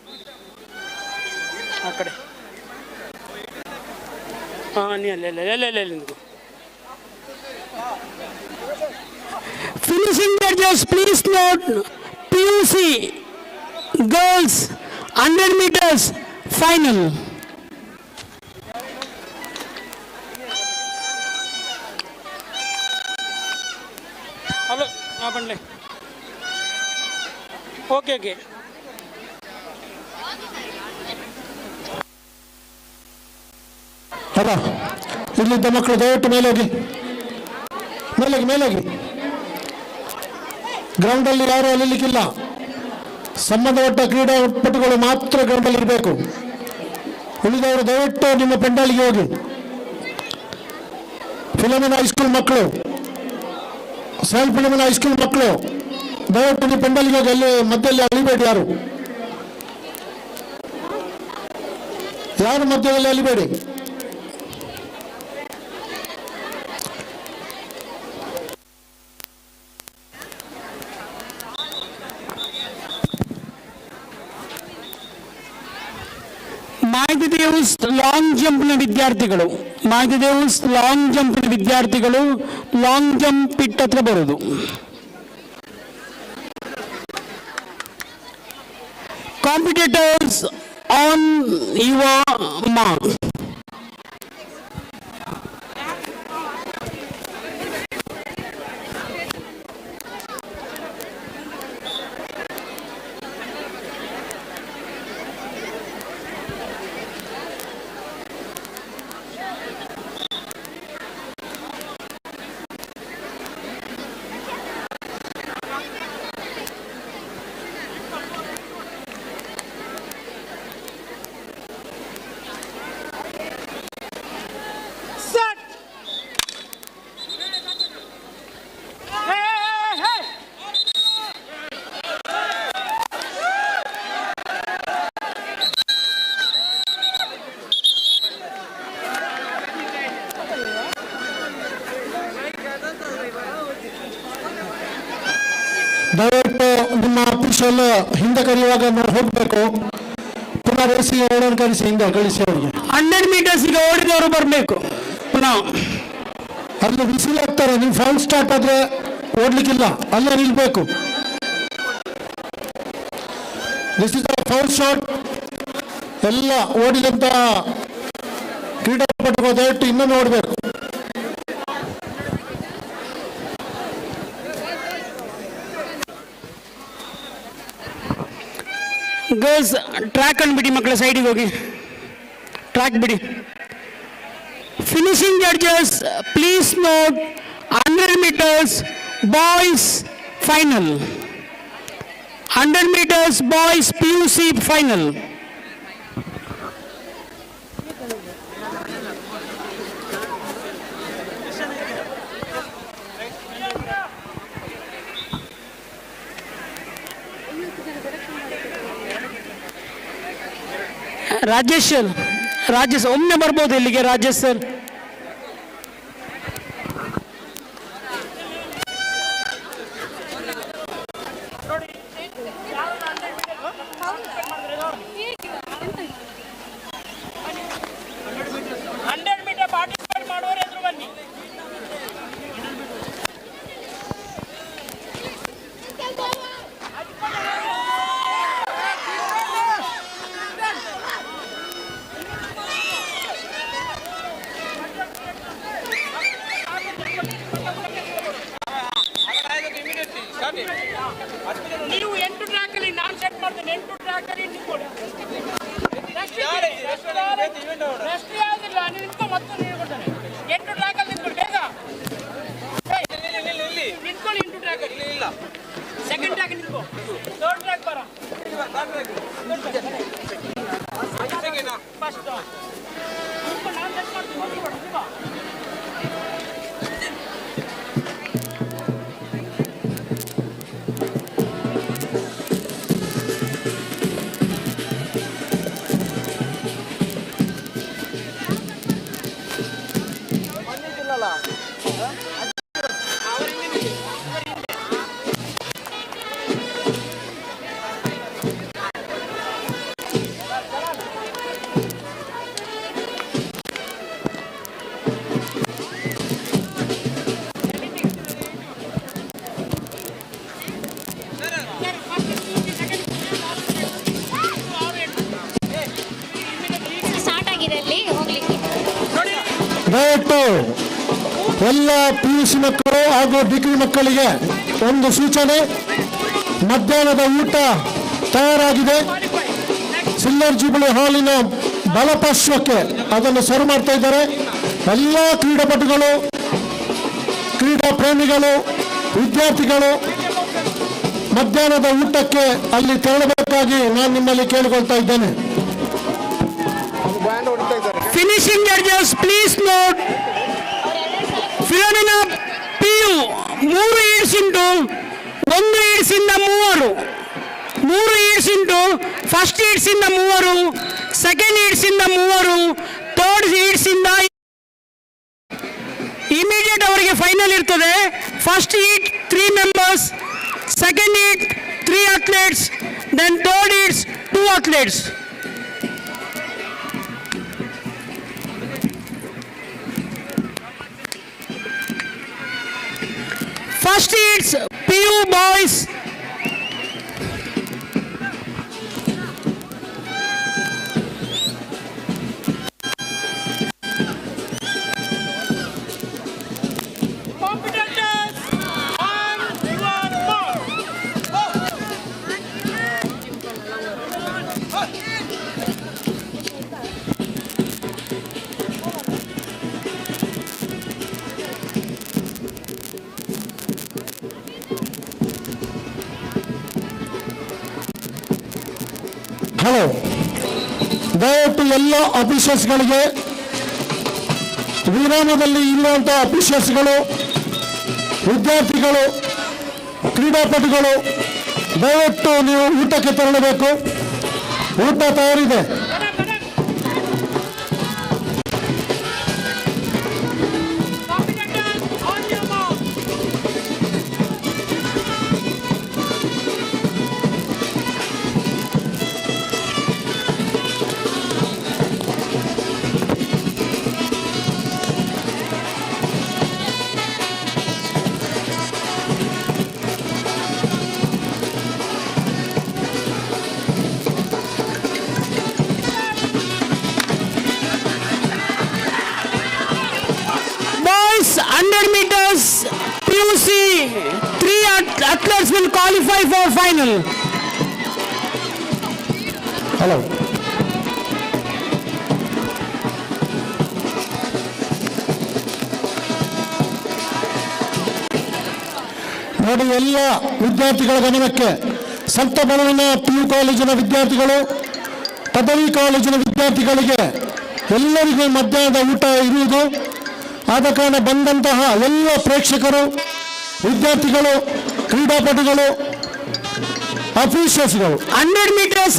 ಆ ಕಡೆ ಹಾಂ ನೀ ಅಲ್ಲ ನಿಂದು finishing judges please note PUC girls 100 meters final hello ಹಾಂ ಬನ್ನಿ ಓಕೆ ಅಲ್ಲ ಇಲ್ಲಿದ್ದ ಮಕ್ಕಳು ದಯವಿಟ್ಟು ಮೇಲೋಗಿ ಗ್ರೌಂಡಲ್ಲಿ ಯಾರು ಅಲ್ಲಿಲಿಕ್ಕಿಲ್ಲ ಸಂಬಂಧಪಟ್ಟ ಕ್ರೀಡಾಪಟುಗಳು ಮಾತ್ರ ಗ್ರೌಂಡಲ್ಲಿ ಇರಬೇಕು ಉಳಿದವರು ದಯವಿಟ್ಟು ನಿಮ್ಮ ಪೆಂಡಾಲಿಗೆ ಹೋಗಿ ಫಿಲಮಿನ ಹೈಸ್ಕೂಲ್ ಮಕ್ಕಳು ಸೆಲ್ಫ್ ಫಿಲಮಿನ ಹೈಸ್ಕೂಲ್ ಮಕ್ಕಳು ದಯವಿಟ್ಟು ನೀವು ಪೆಂಡಾಲಿಗೆ ಹೋಗಿ ಅಲ್ಲಿ ಮಧ್ಯದಲ್ಲಿ ಅಳಿಬೇಡಿ ಯಾರು ಮಧ್ಯದಲ್ಲಿ ಅಳಿಬೇಡಿ Mai De Deus ಲಾಂಗ್ ಜಂಪ್ನ ವಿದ್ಯಾರ್ಥಿಗಳು ಲಾಂಗ್ ಜಂಪ್ ಪಿಟ್ ಹತ್ರ ಬರೋದು ಕಾಂಪಿಟೇಟರ್ಸ್ ಆನ್ ಯುವರ್ ಮಾರ್ಕ್ ದಯವಿಟ್ಟು ನಿಮ್ಮ ಅಫಿಷಿಯಲ್ ಹಿಂದೆ ಕರೆಯುವಾಗ ನಾವು ಹೋಗಬೇಕು ಪುನಃ ರೇಸಿ ಓಡೋನ್ ಕರೆಸಿ ಹಿಂದೆ ಕಳಿಸಿ ಅವರಿಗೆ 100 meters ಈಗ ಓಡಿದವರು ಬರಬೇಕು ಪುನಃ ಅಲ್ಲಿ ಬಿಸಿಲು ಆಗ್ತಾರೆ ನೀವು ಫೌಲ್ ಸ್ಟಾರ್ಟ್ ಆದ್ರೆ ಓಡ್ಲಿಕ್ಕಿಲ್ಲ ಅಲ್ಲೇ ನಿಲ್ಬೇಕು ದಿಸ್ ಇಸ್ ಫೌಲ್ ಶಾಟ್ ಎಲ್ಲ ಓಡಿದಂತ ಕ್ರೀಡಾಪಟುಗಳು ದಯವಿಟ್ಟು ಇನ್ನೊಮ್ಮೆ ಓಡಬೇಕು ಗರ್ಲ್ಸ್ ಟ್ರ್ಯಾಕ್ ಅಂದ್ಬಿಡಿ ಮಕ್ಕಳ ಸೈಡಿಗೆ ಹೋಗಿ ಟ್ರ್ಯಾಕ್ ಬಿಡಿ finishing judges please note 100 meters boys final 100 meters boys PUC final Rajesh sir, Rajesh ಒಮ್ಮೆ ಬರ್ಬೋದು ಇಲ್ಲಿಗೆ ರಾಜೇಶ್ ಸರ್. ನೀವು 8 ಟ್ರ್ಯಾಕಲ್ಲಿ ನಾನು ಸೆಟ್ ಮಾಡ್ತೇನೆ. 8 ಟ್ರ್ಯಾಕಲ್ಲಿ ನಿಂತ್ಕೊಳ್ಳಿ. ರಸ್ತೆ ಯಾವುದಿಲ್ಲ, ನಿಂತ್ಕೊ ಮತ್ತೆ ನೀರು ಕೊಡ್ತಾನೆ. 8 ಟ್ರ್ಯಾಕಲ್ಲಿ ನಿಂತ್ಕೊಳ್ಳಿ ಬೇಗ. ನಿಂತ್ಕೊಳ್ಳಿ 8 ಟ್ರ್ಯಾಕಲ್ಲಿ. ಇಲ್ಲ ಸೆಕೆಂಡ್ ಟ್ರ್ಯಾಕ್ ನಿಂತ್ಕೊ. ಥರ್ಡ್ ಟ್ರ್ಯಾಕ್ ಬರ. ಫಸ್ಟ್ ನಾನು ಸೆಟ್ ಮಾಡ್ತೀನಿ. ದಯವಿಟ್ಟು ಎಲ್ಲ PUC ಮಕ್ಕಳು ಹಾಗೂ ಡಿಗ್ರಿ ಮಕ್ಕಳಿಗೆ ಒಂದು ಸೂಚನೆ, ಮಧ್ಯಾಹ್ನದ ಊಟ ತಯಾರಾಗಿದೆ. ಸಿಲ್ವರ್ ಜೂಬಿಲಿ ಹಾಲಿನ ಬಲಪಾರ್ಶ್ವಕ್ಕೆ ಅದನ್ನು ಸರ್ವ್ ಮಾಡ್ತಾ ಇದ್ದಾರೆ. ಎಲ್ಲ ಕ್ರೀಡಾಪಟುಗಳು, ಕ್ರೀಡಾ ಪ್ರೇಮಿಗಳು, ವಿದ್ಯಾರ್ಥಿಗಳು ಮಧ್ಯಾಹ್ನದ ಊಟಕ್ಕೆ ಅಲ್ಲಿ ತೆರಳಬೇಕಾಗಿ ನಾನು ನಿಮ್ಮಲ್ಲಿ ಕೇಳಿಕೊಳ್ತಾ ಇದ್ದೇನೆ. Finishing judges please note. Philomena PU 3 heats into 1 heats ಇಂದ 3 ಈಡ್ಸ್ ಇಂಟು ಫಸ್ಟ್ ಈಡ್ಸ್ ಇಂದ 3, ಸೆಕೆಂಡ್ ಈಡ್ಸ್ ಇಂದ 3, ಥರ್ಡ್ ಈಡ್ಸ್ ಇಂದ ಇಮಿಡಿಯೇಟ್ ಅವರಿಗೆ ಫೈನಲ್ ಇರ್ತದೆ. First heat 3 members, second heat 3 athletes, then third heats 2 athletes. First it's PU boys. Competitors on your mark. Hello, ದಯವಿಟ್ಟು ಎಲ್ಲ ಅಫಿಷಿಯಲ್ಸ್ಗಳಿಗೆ, ವಿರಾಮದಲ್ಲಿ ಇರುವಂಥ ಅಫಿಷಿಯಲ್ಸ್ಗಳು, ವಿದ್ಯಾರ್ಥಿಗಳು, ಕ್ರೀಡಾಪಟುಗಳು ದಯವಿಟ್ಟು ನೀವು ಊಟಕ್ಕೆ ತೆರಳಬೇಕು. ಊಟ ತಯಾರಿದೆ. Boys 100 meters PUC 3 athletes will qualify for final. Hello, ನೋಡಿ ಎಲ್ಲ ವಿದ್ಯಾರ್ಥಿಗಳ ಗಮನಕ್ಕೆ, ಸಂತ ಬಸವಣ್ಣ PU ಕಾಲೇಜಿನ ವಿದ್ಯಾರ್ಥಿಗಳು, ಪದವಿ ಕಾಲೇಜಿನ ವಿದ್ಯಾರ್ಥಿಗಳಿಗೆ ಎಲ್ಲರಿಗೂ ಮಧ್ಯಾಹ್ನದ ಊಟ ಇರುವುದು. ಆದ ಕಾರಣ ಬಂದಂತಹ ಎಲ್ಲ ಪ್ರೇಕ್ಷಕರು, ವಿದ್ಯಾರ್ಥಿಗಳು, ಕ್ರೀಡಾಪಟುಗಳು, ಅಫಿಷಿಯಲ್ಸ್ಗಳು 100 meters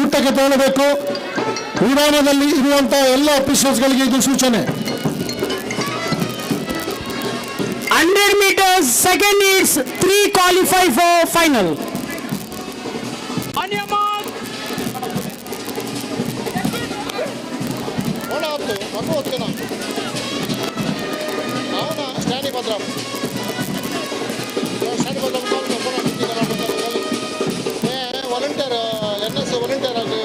ಊಟಕ್ಕೆ ತೆರಳಬೇಕು. ವಿರಾಮದಲ್ಲಿ ಇರುವಂತಹ ಎಲ್ಲ ಆಫೀಸರ್ಸ್ಗಳಿಗೆ ಇದು ಸೂಚನೆ. 100 meters, second heats, 3 qualify for final. On your mark. Volunteer NS volunteer ಆಗಿ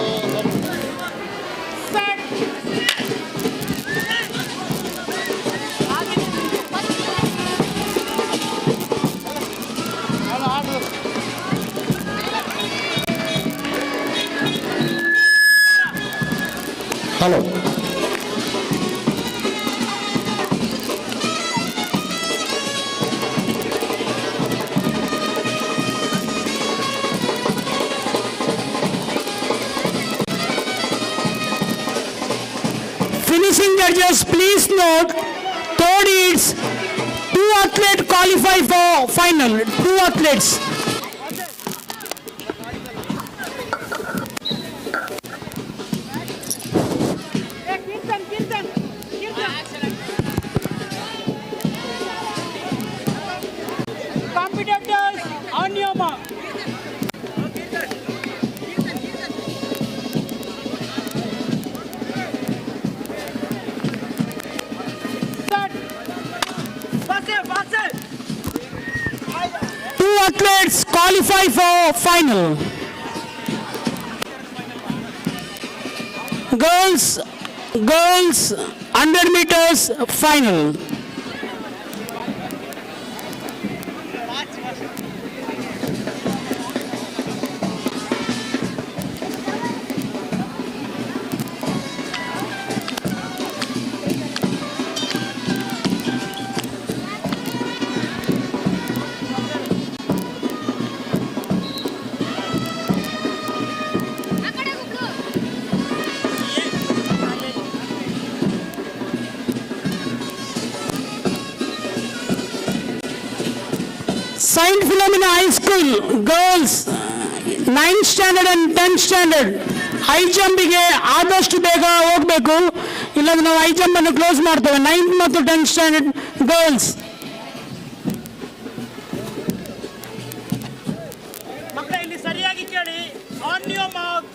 hello Finishing judges, please note, third heats, 2 athletes qualify for final. 2 athletes. Competitors, on your mark. Two athletes qualify for final. Girls 100 meters final. Saint Philomena High School girls 9th standard and 10th standard high ಜಂಪಿಗೆ ಆದಷ್ಟು ಬೇಗ ಹೋಗಬೇಕು, ಇಲ್ಲಾಂದ್ರೆ ನಾವು high jump ಅನ್ನು close ಮಾಡ್ತೇವೆ. 9th ಮತ್ತು 10th standard girls. ಮಕ್ಕಳ ಇಲ್ಲಿ ಸರಿಯಾಗಿ ಕೇಳಿ. ಆನ್ ಯುವರ್ ಮಾರ್ಕ್,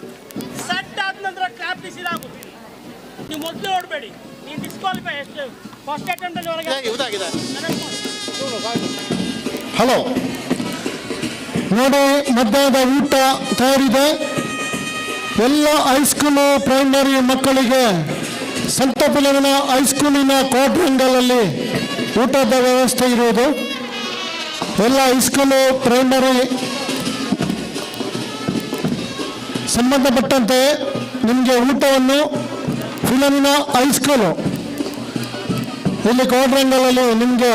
ಸೆಟ್ ಆದ ನಂತರ ಕ್ಲಾಪ್ ರಿಸೀವ್ ಆಗುತ್ತೆ. ನೀವು ಮೊದಲು ಓಡಬೇಡಿ, ನೀವು ಡಿಸ್ಕ್ವಾಲಿಫೈ. ಎಷ್ಟು ಫಸ್ಟ್ ಅಟೆಂಪ್ಟ್ ಅಲ್ಲಿ ಹೊರಗೆ ಇದಾಗಿದೆ. ಹಲೋ ನೋಡಿ, ಮಧ್ಯಾಹ್ನದ ಊಟ ತಯಾರಿದೆ. ಎಲ್ಲ ಹೈಸ್ಕೂಲು ಪ್ರೈಮರಿ ಮಕ್ಕಳಿಗೆ ಸಂತ ಫಿಲೋಮಿನಾ ಹೈಸ್ಕೂಲಿನ ಕ್ವಾಡ್ರಂಗಲಲ್ಲಿ ಊಟದ ವ್ಯವಸ್ಥೆ ಇರುವುದು. ಎಲ್ಲ ಹೈಸ್ಕೂಲು ಪ್ರೈಮರಿ ಸಂಬಂಧಪಟ್ಟಂತೆ ನಿಮಗೆ ಊಟವನ್ನು ಫಿಲೋಮಿನಾ ಹೈಸ್ಕೂಲು ಇಲ್ಲಿ ಕ್ವಾಡ್ರಂಗಲಲ್ಲಿ ನಿಮಗೆ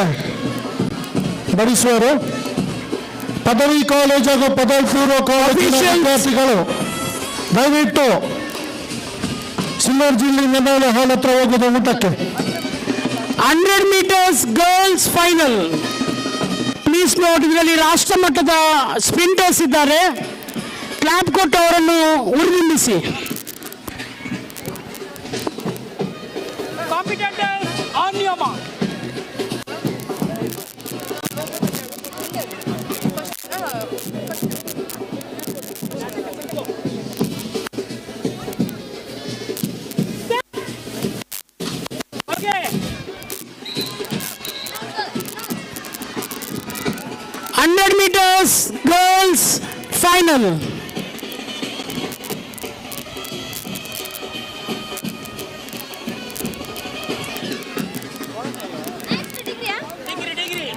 ಬಡಿಸುವರು. ಪದವಿ ಕಾಲೇಜ್ ಹಾಗೂ ಪದವಿ ಪೂರ್ವ ಕಾಲೇಜಿನ ವಿದ್ಯಾರ್ಥಿಗಳು ದಯವಿಟ್ಟು ಸಿಲ್ವರ್ ಜಿಲ್ಲೆ ನೆನವಲೆ ಹಾಲ್ ಹತ್ರ ಹೋಗೋದು ಊಟಕ್ಕೆ. 100 meters girls final. Please note, ಇದರಲ್ಲಿ ರಾಷ್ಟ್ರ ಮಟ್ಟದ ಸ್ಪ್ರಿಂಟರ್ಸ್ ಇದ್ದಾರೆ. ಕ್ಲಾಪ್ ಕೊಟ್ಟು ಅವರನ್ನು ಉರಿದಿಂಬಿಸಿ. Competitors on your mark. Okay. 100 meters girls final. Degree.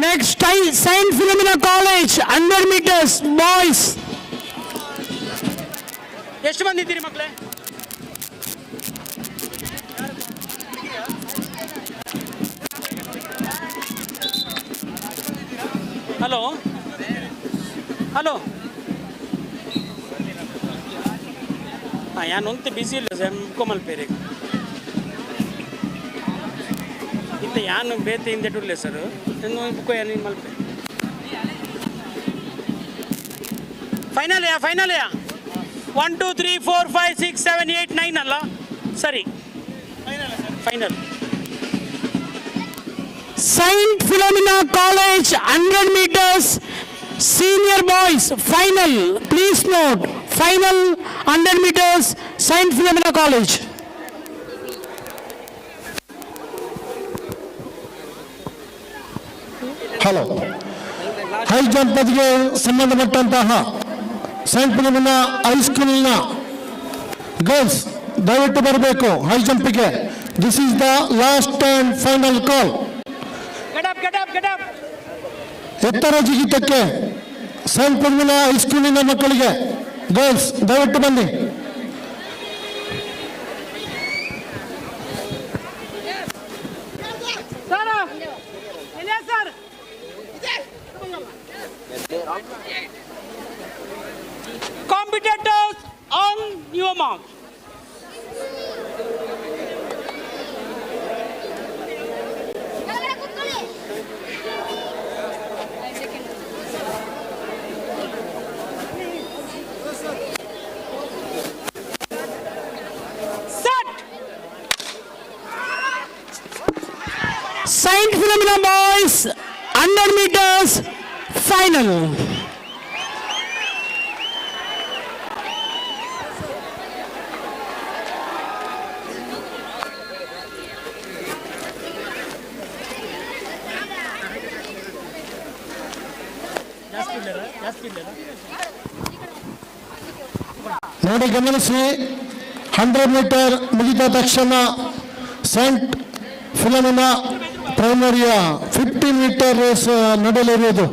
Next, Saint Philomena College 100 meters boys. ಎಷ್ಟು ಮಂದಿ ಇದ್ದೀರಿ ಮಕ್ಕಳೇ? ಹಲೋ ಯಾನೊಂದು ಬಿಸಿ ಇಲ್ಲ ಸರ್, ಮುಕ್ಕೊಮಲ್ಪೇರಿ ಇಂತ ಯಾನು ಬೇತೆ ಹಿಂದೆ ಟುರ್ಲೆ ಸರ್, ಬುಕ್ಕ ಏನು ಮಲ್ಪೆ ಫೈನಲ್ 1 2 3 4 5 6 7 8 9 ಅಲ್ಲ ಸರಿ final Saint Philomena College 100 meters senior boys final. Please note, final 100 meters Saint Philomena College. Hello, high ಜಂಪ್ಗೆ ಸಂಬಂಧಪಟ್ಟಂತಹ ಸೈಂಟ್ ಫಿಲೋಮಿನಾ ಹೈಸ್ಕೂಲಿನ ಗರ್ಲ್ಸ್ ದಯವಿಟ್ಟು ಬರಬೇಕು ಹೈ ಜಂಪಿಗೆ. This is the last and final call. ಎತ್ತರ ಜಿಗಿತಕ್ಕೆ ಸೈಂಟ್ ಫಿಲೋಮಿನಾ ಹೈಸ್ಕೂಲಿನ ಮಕ್ಕಳಿಗೆ ಗರ್ಲ್ಸ್ ದಯವಿಟ್ಟು ಬನ್ನಿ. Competitors on your mark. Saint Philomena boys 100 meters final. ನೋಡಿ ಗಮನಿಸಿ, 100 ಮೀಟರ್ ಮುಗಿದ ತಕ್ಷಣ ಸೈಂಟ್ ಫಿಲೋಮಿನಾ ಪ್ರೈಮರಿಯ 50 ಮೀಟರ್ ರೇಸ್ ನಡೆಯಲಿರುವುದು.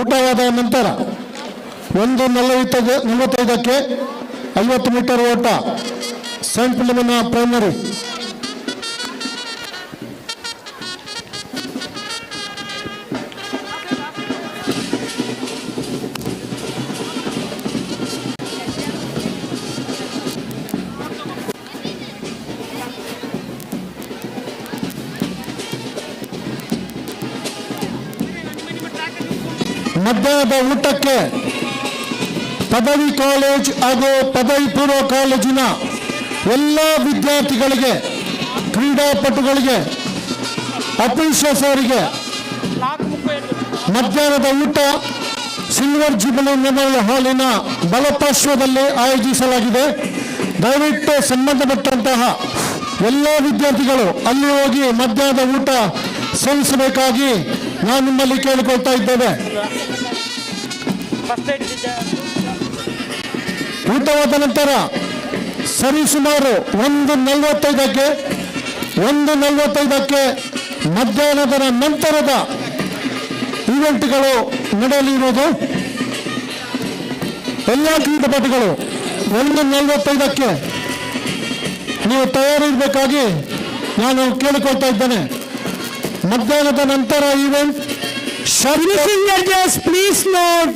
ಊಟವಾದ ನಂತರ 1:45ಕ್ಕೆ 50 ಮೀಟರ್ ಓಟ ಸೈಂಟ್ ಫಿಲೋಮಿನಾ ಪ್ರೈಮರಿ. ಮಧ್ಯಾಹ್ನದ ಊಟಕ್ಕೆ ಪದವಿ ಕಾಲೇಜ್ ಹಾಗೂ ಪದವಿ ಪೂರ್ವ ಕಾಲೇಜಿನ ಎಲ್ಲ ವಿದ್ಯಾರ್ಥಿಗಳಿಗೆ, ಕ್ರೀಡಾಪಟುಗಳಿಗೆ, ಅಫಿಷಿಯಲ್ಸ್ ಅವರಿಗೆ ಮಧ್ಯಾಹ್ನದ ಊಟ ಸಿಲ್ವರ್ ಜುಬಿಲಿ ಮೆಮೋರಿಯಲ್ ಹಾಲಿನ ಬಲಪಾರ್ಶ್ವದಲ್ಲಿ ಆಯೋಜಿಸಲಾಗಿದೆ. ದಯವಿಟ್ಟು ಸಂಬಂಧಪಟ್ಟಂತಹ ಎಲ್ಲ ವಿದ್ಯಾರ್ಥಿಗಳು ಅಲ್ಲಿ ಹೋಗಿ ಮಧ್ಯಾಹ್ನದ ಊಟ ಸೇವಿಸಬೇಕಾಗಿ ನಾವು ನಿಮ್ಮಲ್ಲಿ ಕೇಳಿಕೊಳ್ತಾ ಇದ್ದೇವೆ. ಊಟವಾದ ನಂತರ ಸರಿಸುಮಾರು 1:45ಕ್ಕೆ ಮಧ್ಯಾಹ್ನದ ನಂತರದ ಈವೆಂಟ್ಗಳು ನಡೆಯಲಿರುವುದು. ಎಲ್ಲ ಕ್ರೀಡಾಪಟುಗಳು 1:45ಕ್ಕೆ ನೀವು ತಯಾರಿರಬೇಕಾಗಿ ನಾನು ಕೇಳಿಕೊಳ್ತಾ ಇದ್ದೇನೆ. ಮಧ್ಯಾಹ್ನದ ನಂತರ event Finishing judges, please note,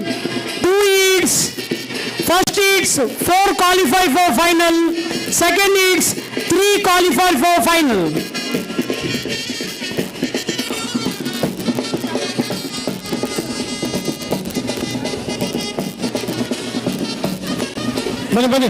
2 heats. First heats 4 qualify for final. Second heats 3 qualify for final. ಬನ್ನಿ.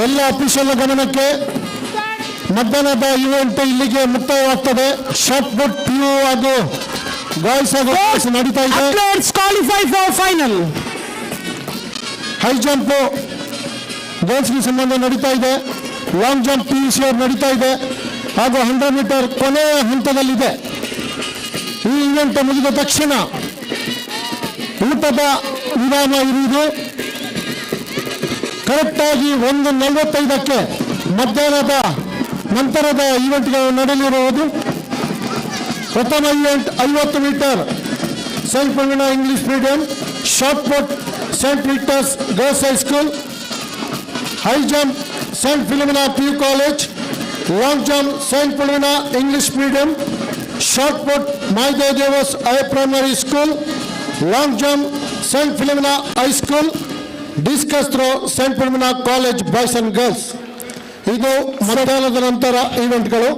ಎಲ್ಲ ಅಫಿಷಿಯಲ್ ಗಮನಕ್ಕೆ ಮಧ್ಯಾಹ್ನದ ಇವೆಂಟ್ ಇಲ್ಲಿಗೆ ಮುಕ್ತಾಯವಾಗ್ತದೆ. ಶಾರ್ಟ್ ಪುಟ್, PU ಹಾಗೂ ಬಾಯ್ಸ್ ಹಾಗೂ ನಡೀತಾ ಇದೆ. Qualify for final. High jump ಗರ್ಲ್ಸ್ಗೆ ಸಂಬಂಧ ನಡೀತಾ ಇದೆ. ಲಾಂಗ್ ಜಂಪ್ PUC ನಡೀತಾ ಇದೆ ಹಾಗೂ 100 ಮೀಟರ್ ಕೊನೆಯ ಹಂತದಲ್ಲಿದೆ. ಈ ಇವೆಂಟ್ ಮುಗಿದ ತಕ್ಷಣ ಊಟದ ವಿರಾಮ ಇರುವುದು. ಕರೆಕ್ಟಾಗಿ 1:45ಕ್ಕೆ ಮಧ್ಯಾಹ್ನದ ನಂತರದ ಈವೆಂಟ್ಗಳು ನಡೆಯಲಿರುವುದು. ಪ್ರಥಮ event 50 metre Saint Philomena English medium, shot put Saint Victor's girls high school, high jump scent Philomena PU college, long jump scent Philomena English medium, shot put ಮೈ ದೆ ದೇವಸ್ high primary school, long jump scent Philomena high school, discus throw scent Philomena college boys and girls. ಇದು ಮಧ್ಯಾಹ್ನದ ನಂತರ ಈವೆಂಟ್ಗಳು.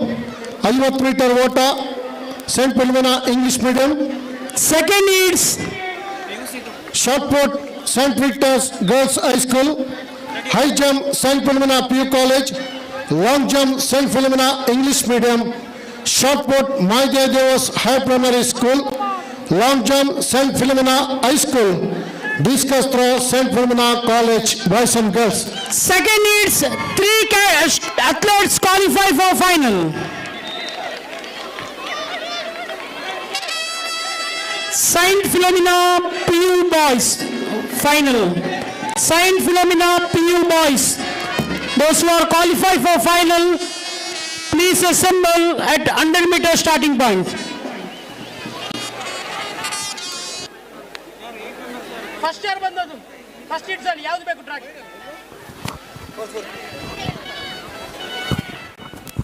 50 metre ಓಟ Saint Philomena English medium, Second is shot put Saint Victor's girls high school, high jump scent Philomena PU college, long jump scent Philomena English medium, shot put ಮೈ ದೆ ದೇವಸ್ high primary school, long jump scent Philomena high school, discus throw scent Philomena college boys and girls. second is 3 athletes qualify for final. Saint Philomena PU boys final. Saint Philomena PU boys. Those who are qualified for final, please assemble at 100 meter starting point. First year ಬಂದದ್ದು first it's ಅಲ್ಲಿ ಯಾವ್ದು ಬೇಕು track.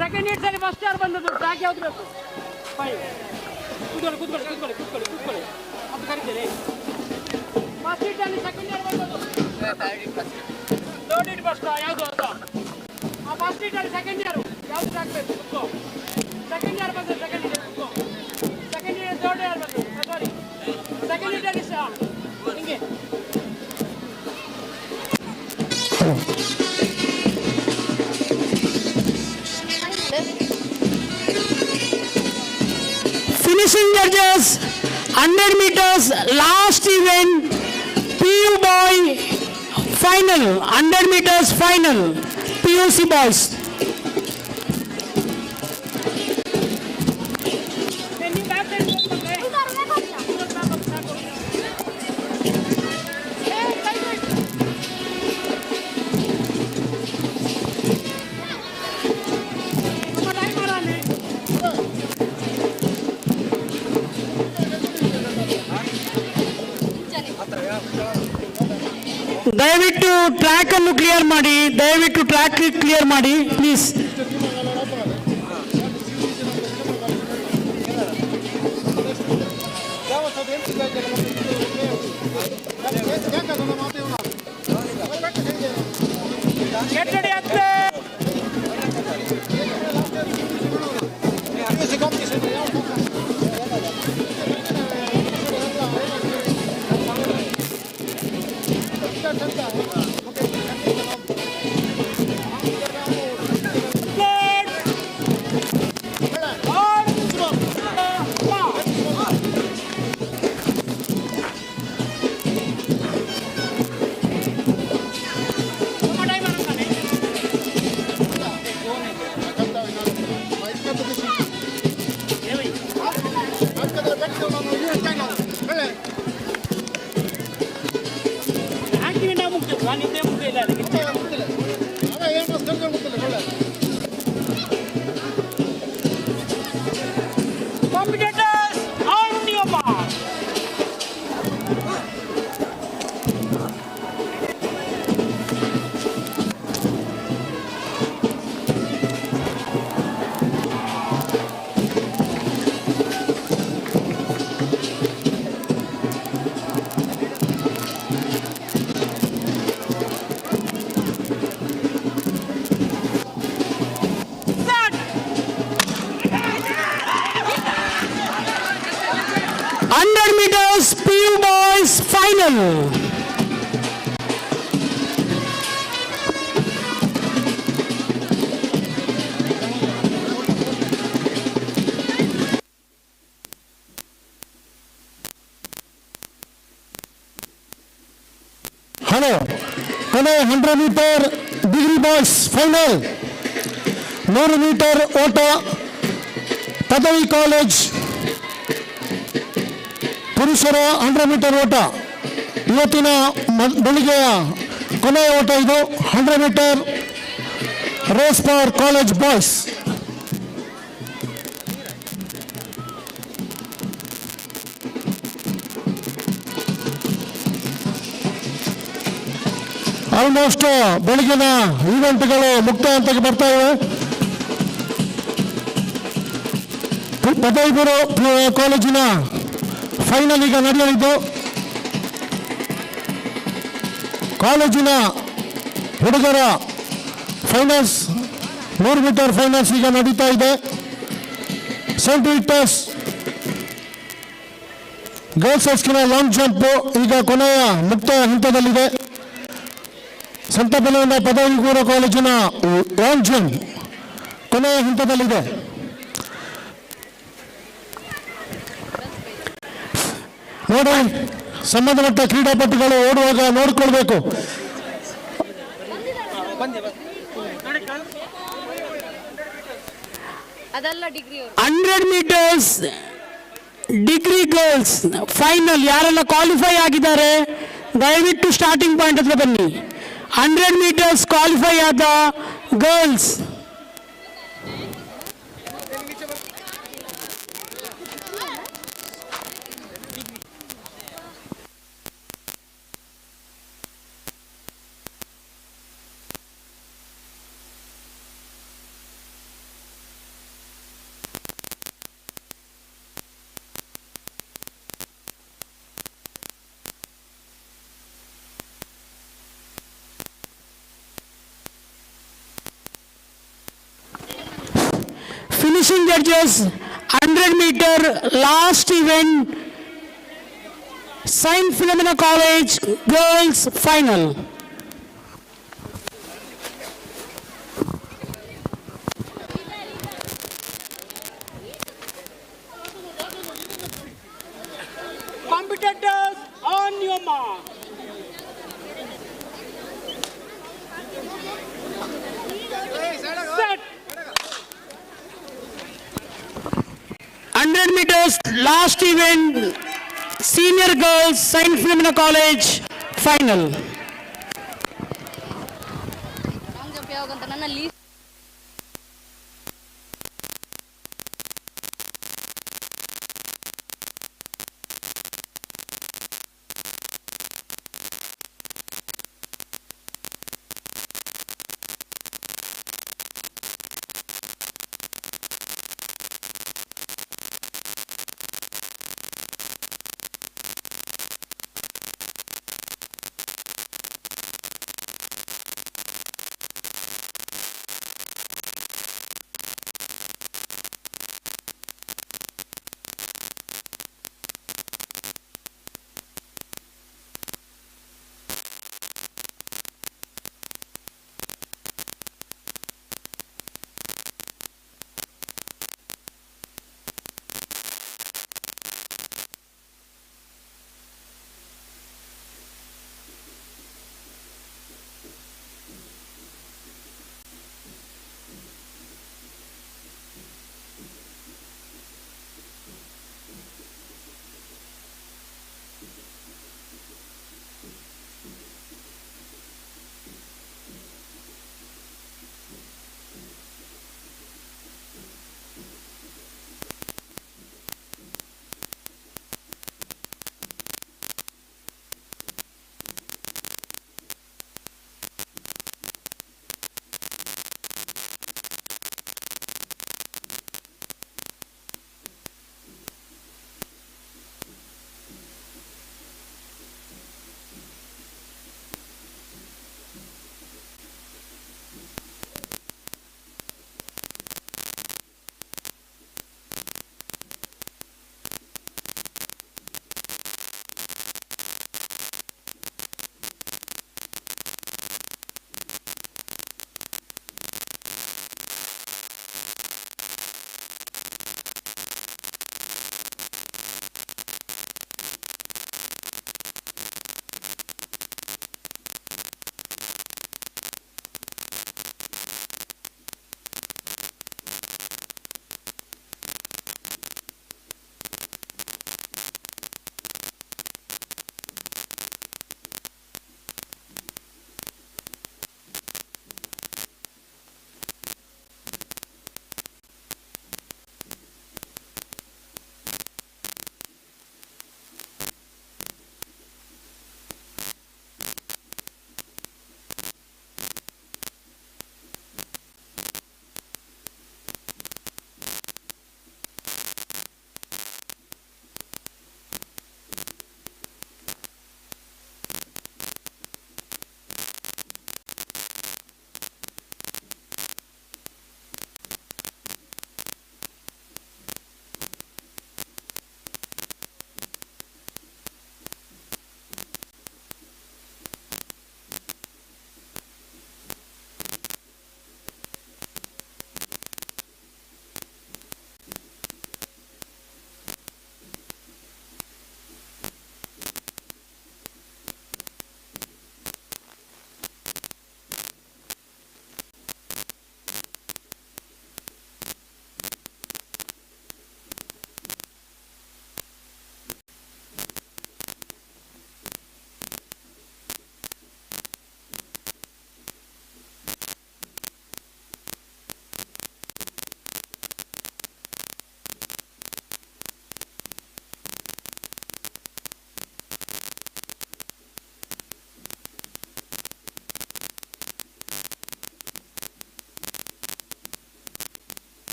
Second it's ಅಲ್ಲಿ first year ಬಂದದ್ದು track ಯಾವ್ದು ಬೇಕು. ಕೂತ್ಕೊಳ್ಳಿ ಅದು ಕರೀತೇನೆ. ಫಸ್ಟ್ ಇಟ್ ಅಲ್ಲಿ ಸೆಕೆಂಡ್ ಇಯರ್ ಬಂದದ್ದು ಥರ್ಡ್ ಇಟ್ ಫಸ್ಟ್ ಯಾವುದು ಅಂತ. ಆ ಫಸ್ಟ್ ಇಟ್ ಅಲ್ಲಿ ಸೆಕೆಂಡ್ ಇಯರ್ ಯಾವ್ದು ಟ್ರ್ಯಾಕ್ ಬೇಕು ಕೂತ್ಕೋ. ಸೆಕೆಂಡ್ ಇಯರ್ ಬಂದದ್ದು ಸೆಕೆಂಡ್ ಇಯರ್ ಕೂತ್ಕೋ. ಸೆಕೆಂಡ್ ಇಯರ್ ಥರ್ಡ್ ಇಯರ್ ಬಂದದ್ದು ಸಾರಿ ಸೆಕೆಂಡ್ ಇಟ್ ಅಲ್ಲಿ ಹಿಂಗೆ. Finishing judges, 100 meters last event, PU boy final, 100 meters final, PUC boys. ದಯವಿಟ್ಟು ಟ್ರ್ಯಾಕ್ ಅನ್ನು ಕ್ಲಿಯರ್ ಮಾಡಿ, ದಯವಿಟ್ಟು ಟ್ರ್ಯಾಕ್ ಕ್ಲಿಯರ್ ಮಾಡಿ please. meters PU boys final. Hello, 100 meter degree boys final. 100 meter Ota Padavu college. ಪುರುಷರ 100 metre ಓಟ ಇವತ್ತಿನ ಬೆಳಿಗ್ಗೆಯ ಕೊನೆಯ ಓಟ ಇದು 100 meter race for college boys. Almost ಬೆಳಗಿನ ಈವೆಂಟ್ಗಳು ಮುಕ್ತಾಯ ಹಂತಕ್ಕೆ ಬರ್ತಾ ಇವೆ. ಪದವಿ ಕಾಲೇಜಿನ ಫೈನಲ್ ಈಗ ನಡೆಯಲಿದ್ದು ಕಾಲೇಜಿನ ಹುಡುಗರ ಫೈನಲ್ಸ್ 100 ಮೀಟರ್ ಫೈನಲ್ಸ್ ಈಗ ನಡೀತಾ ಇದೆ. Saint Victor's girls high school long jump ಈಗ ಕೊನೆಯ ಮುಕ್ತಾಯ ಹಂತದಲ್ಲಿದೆ. ಸಂತ ಬೆಲವನ ಪದವಿ ಪೂರ್ವ ಕಾಲೇಜಿನ ಲಾಂಗ್ ಜಂಪ್ ಕೊನೆಯ ಹಂತದಲ್ಲಿದೆ. ನೋಡಿ, ಸಂಬಂಧಪಟ್ಟ ಕ್ರೀಡಾಪಟುಗಳು ಓಡುವಾಗ ನೋಡಿಕೊಳ್ಬೇಕು. ಅದೆಲ್ಲ degree 100 meters degree girls final ಯಾರೆಲ್ಲ ಕ್ವಾಲಿಫೈ ಆಗಿದ್ದಾರೆ ದಯವಿಟ್ಟು ಸ್ಟಾರ್ಟಿಂಗ್ ಪಾಯಿಂಟ್ ಹತ್ರ ಬನ್ನಿ. 100 ಮೀಟರ್ಸ್ ಕ್ವಾಲಿಫೈ ಆದ girls finishing judges 100 meter last event Saint Philomena College girls final. Competitors on your mark. Set. 100 meters last event senior girls Saint Philomena College final. Long jump ಯಾವಾಗ ಅಂತ ನನ್ನ list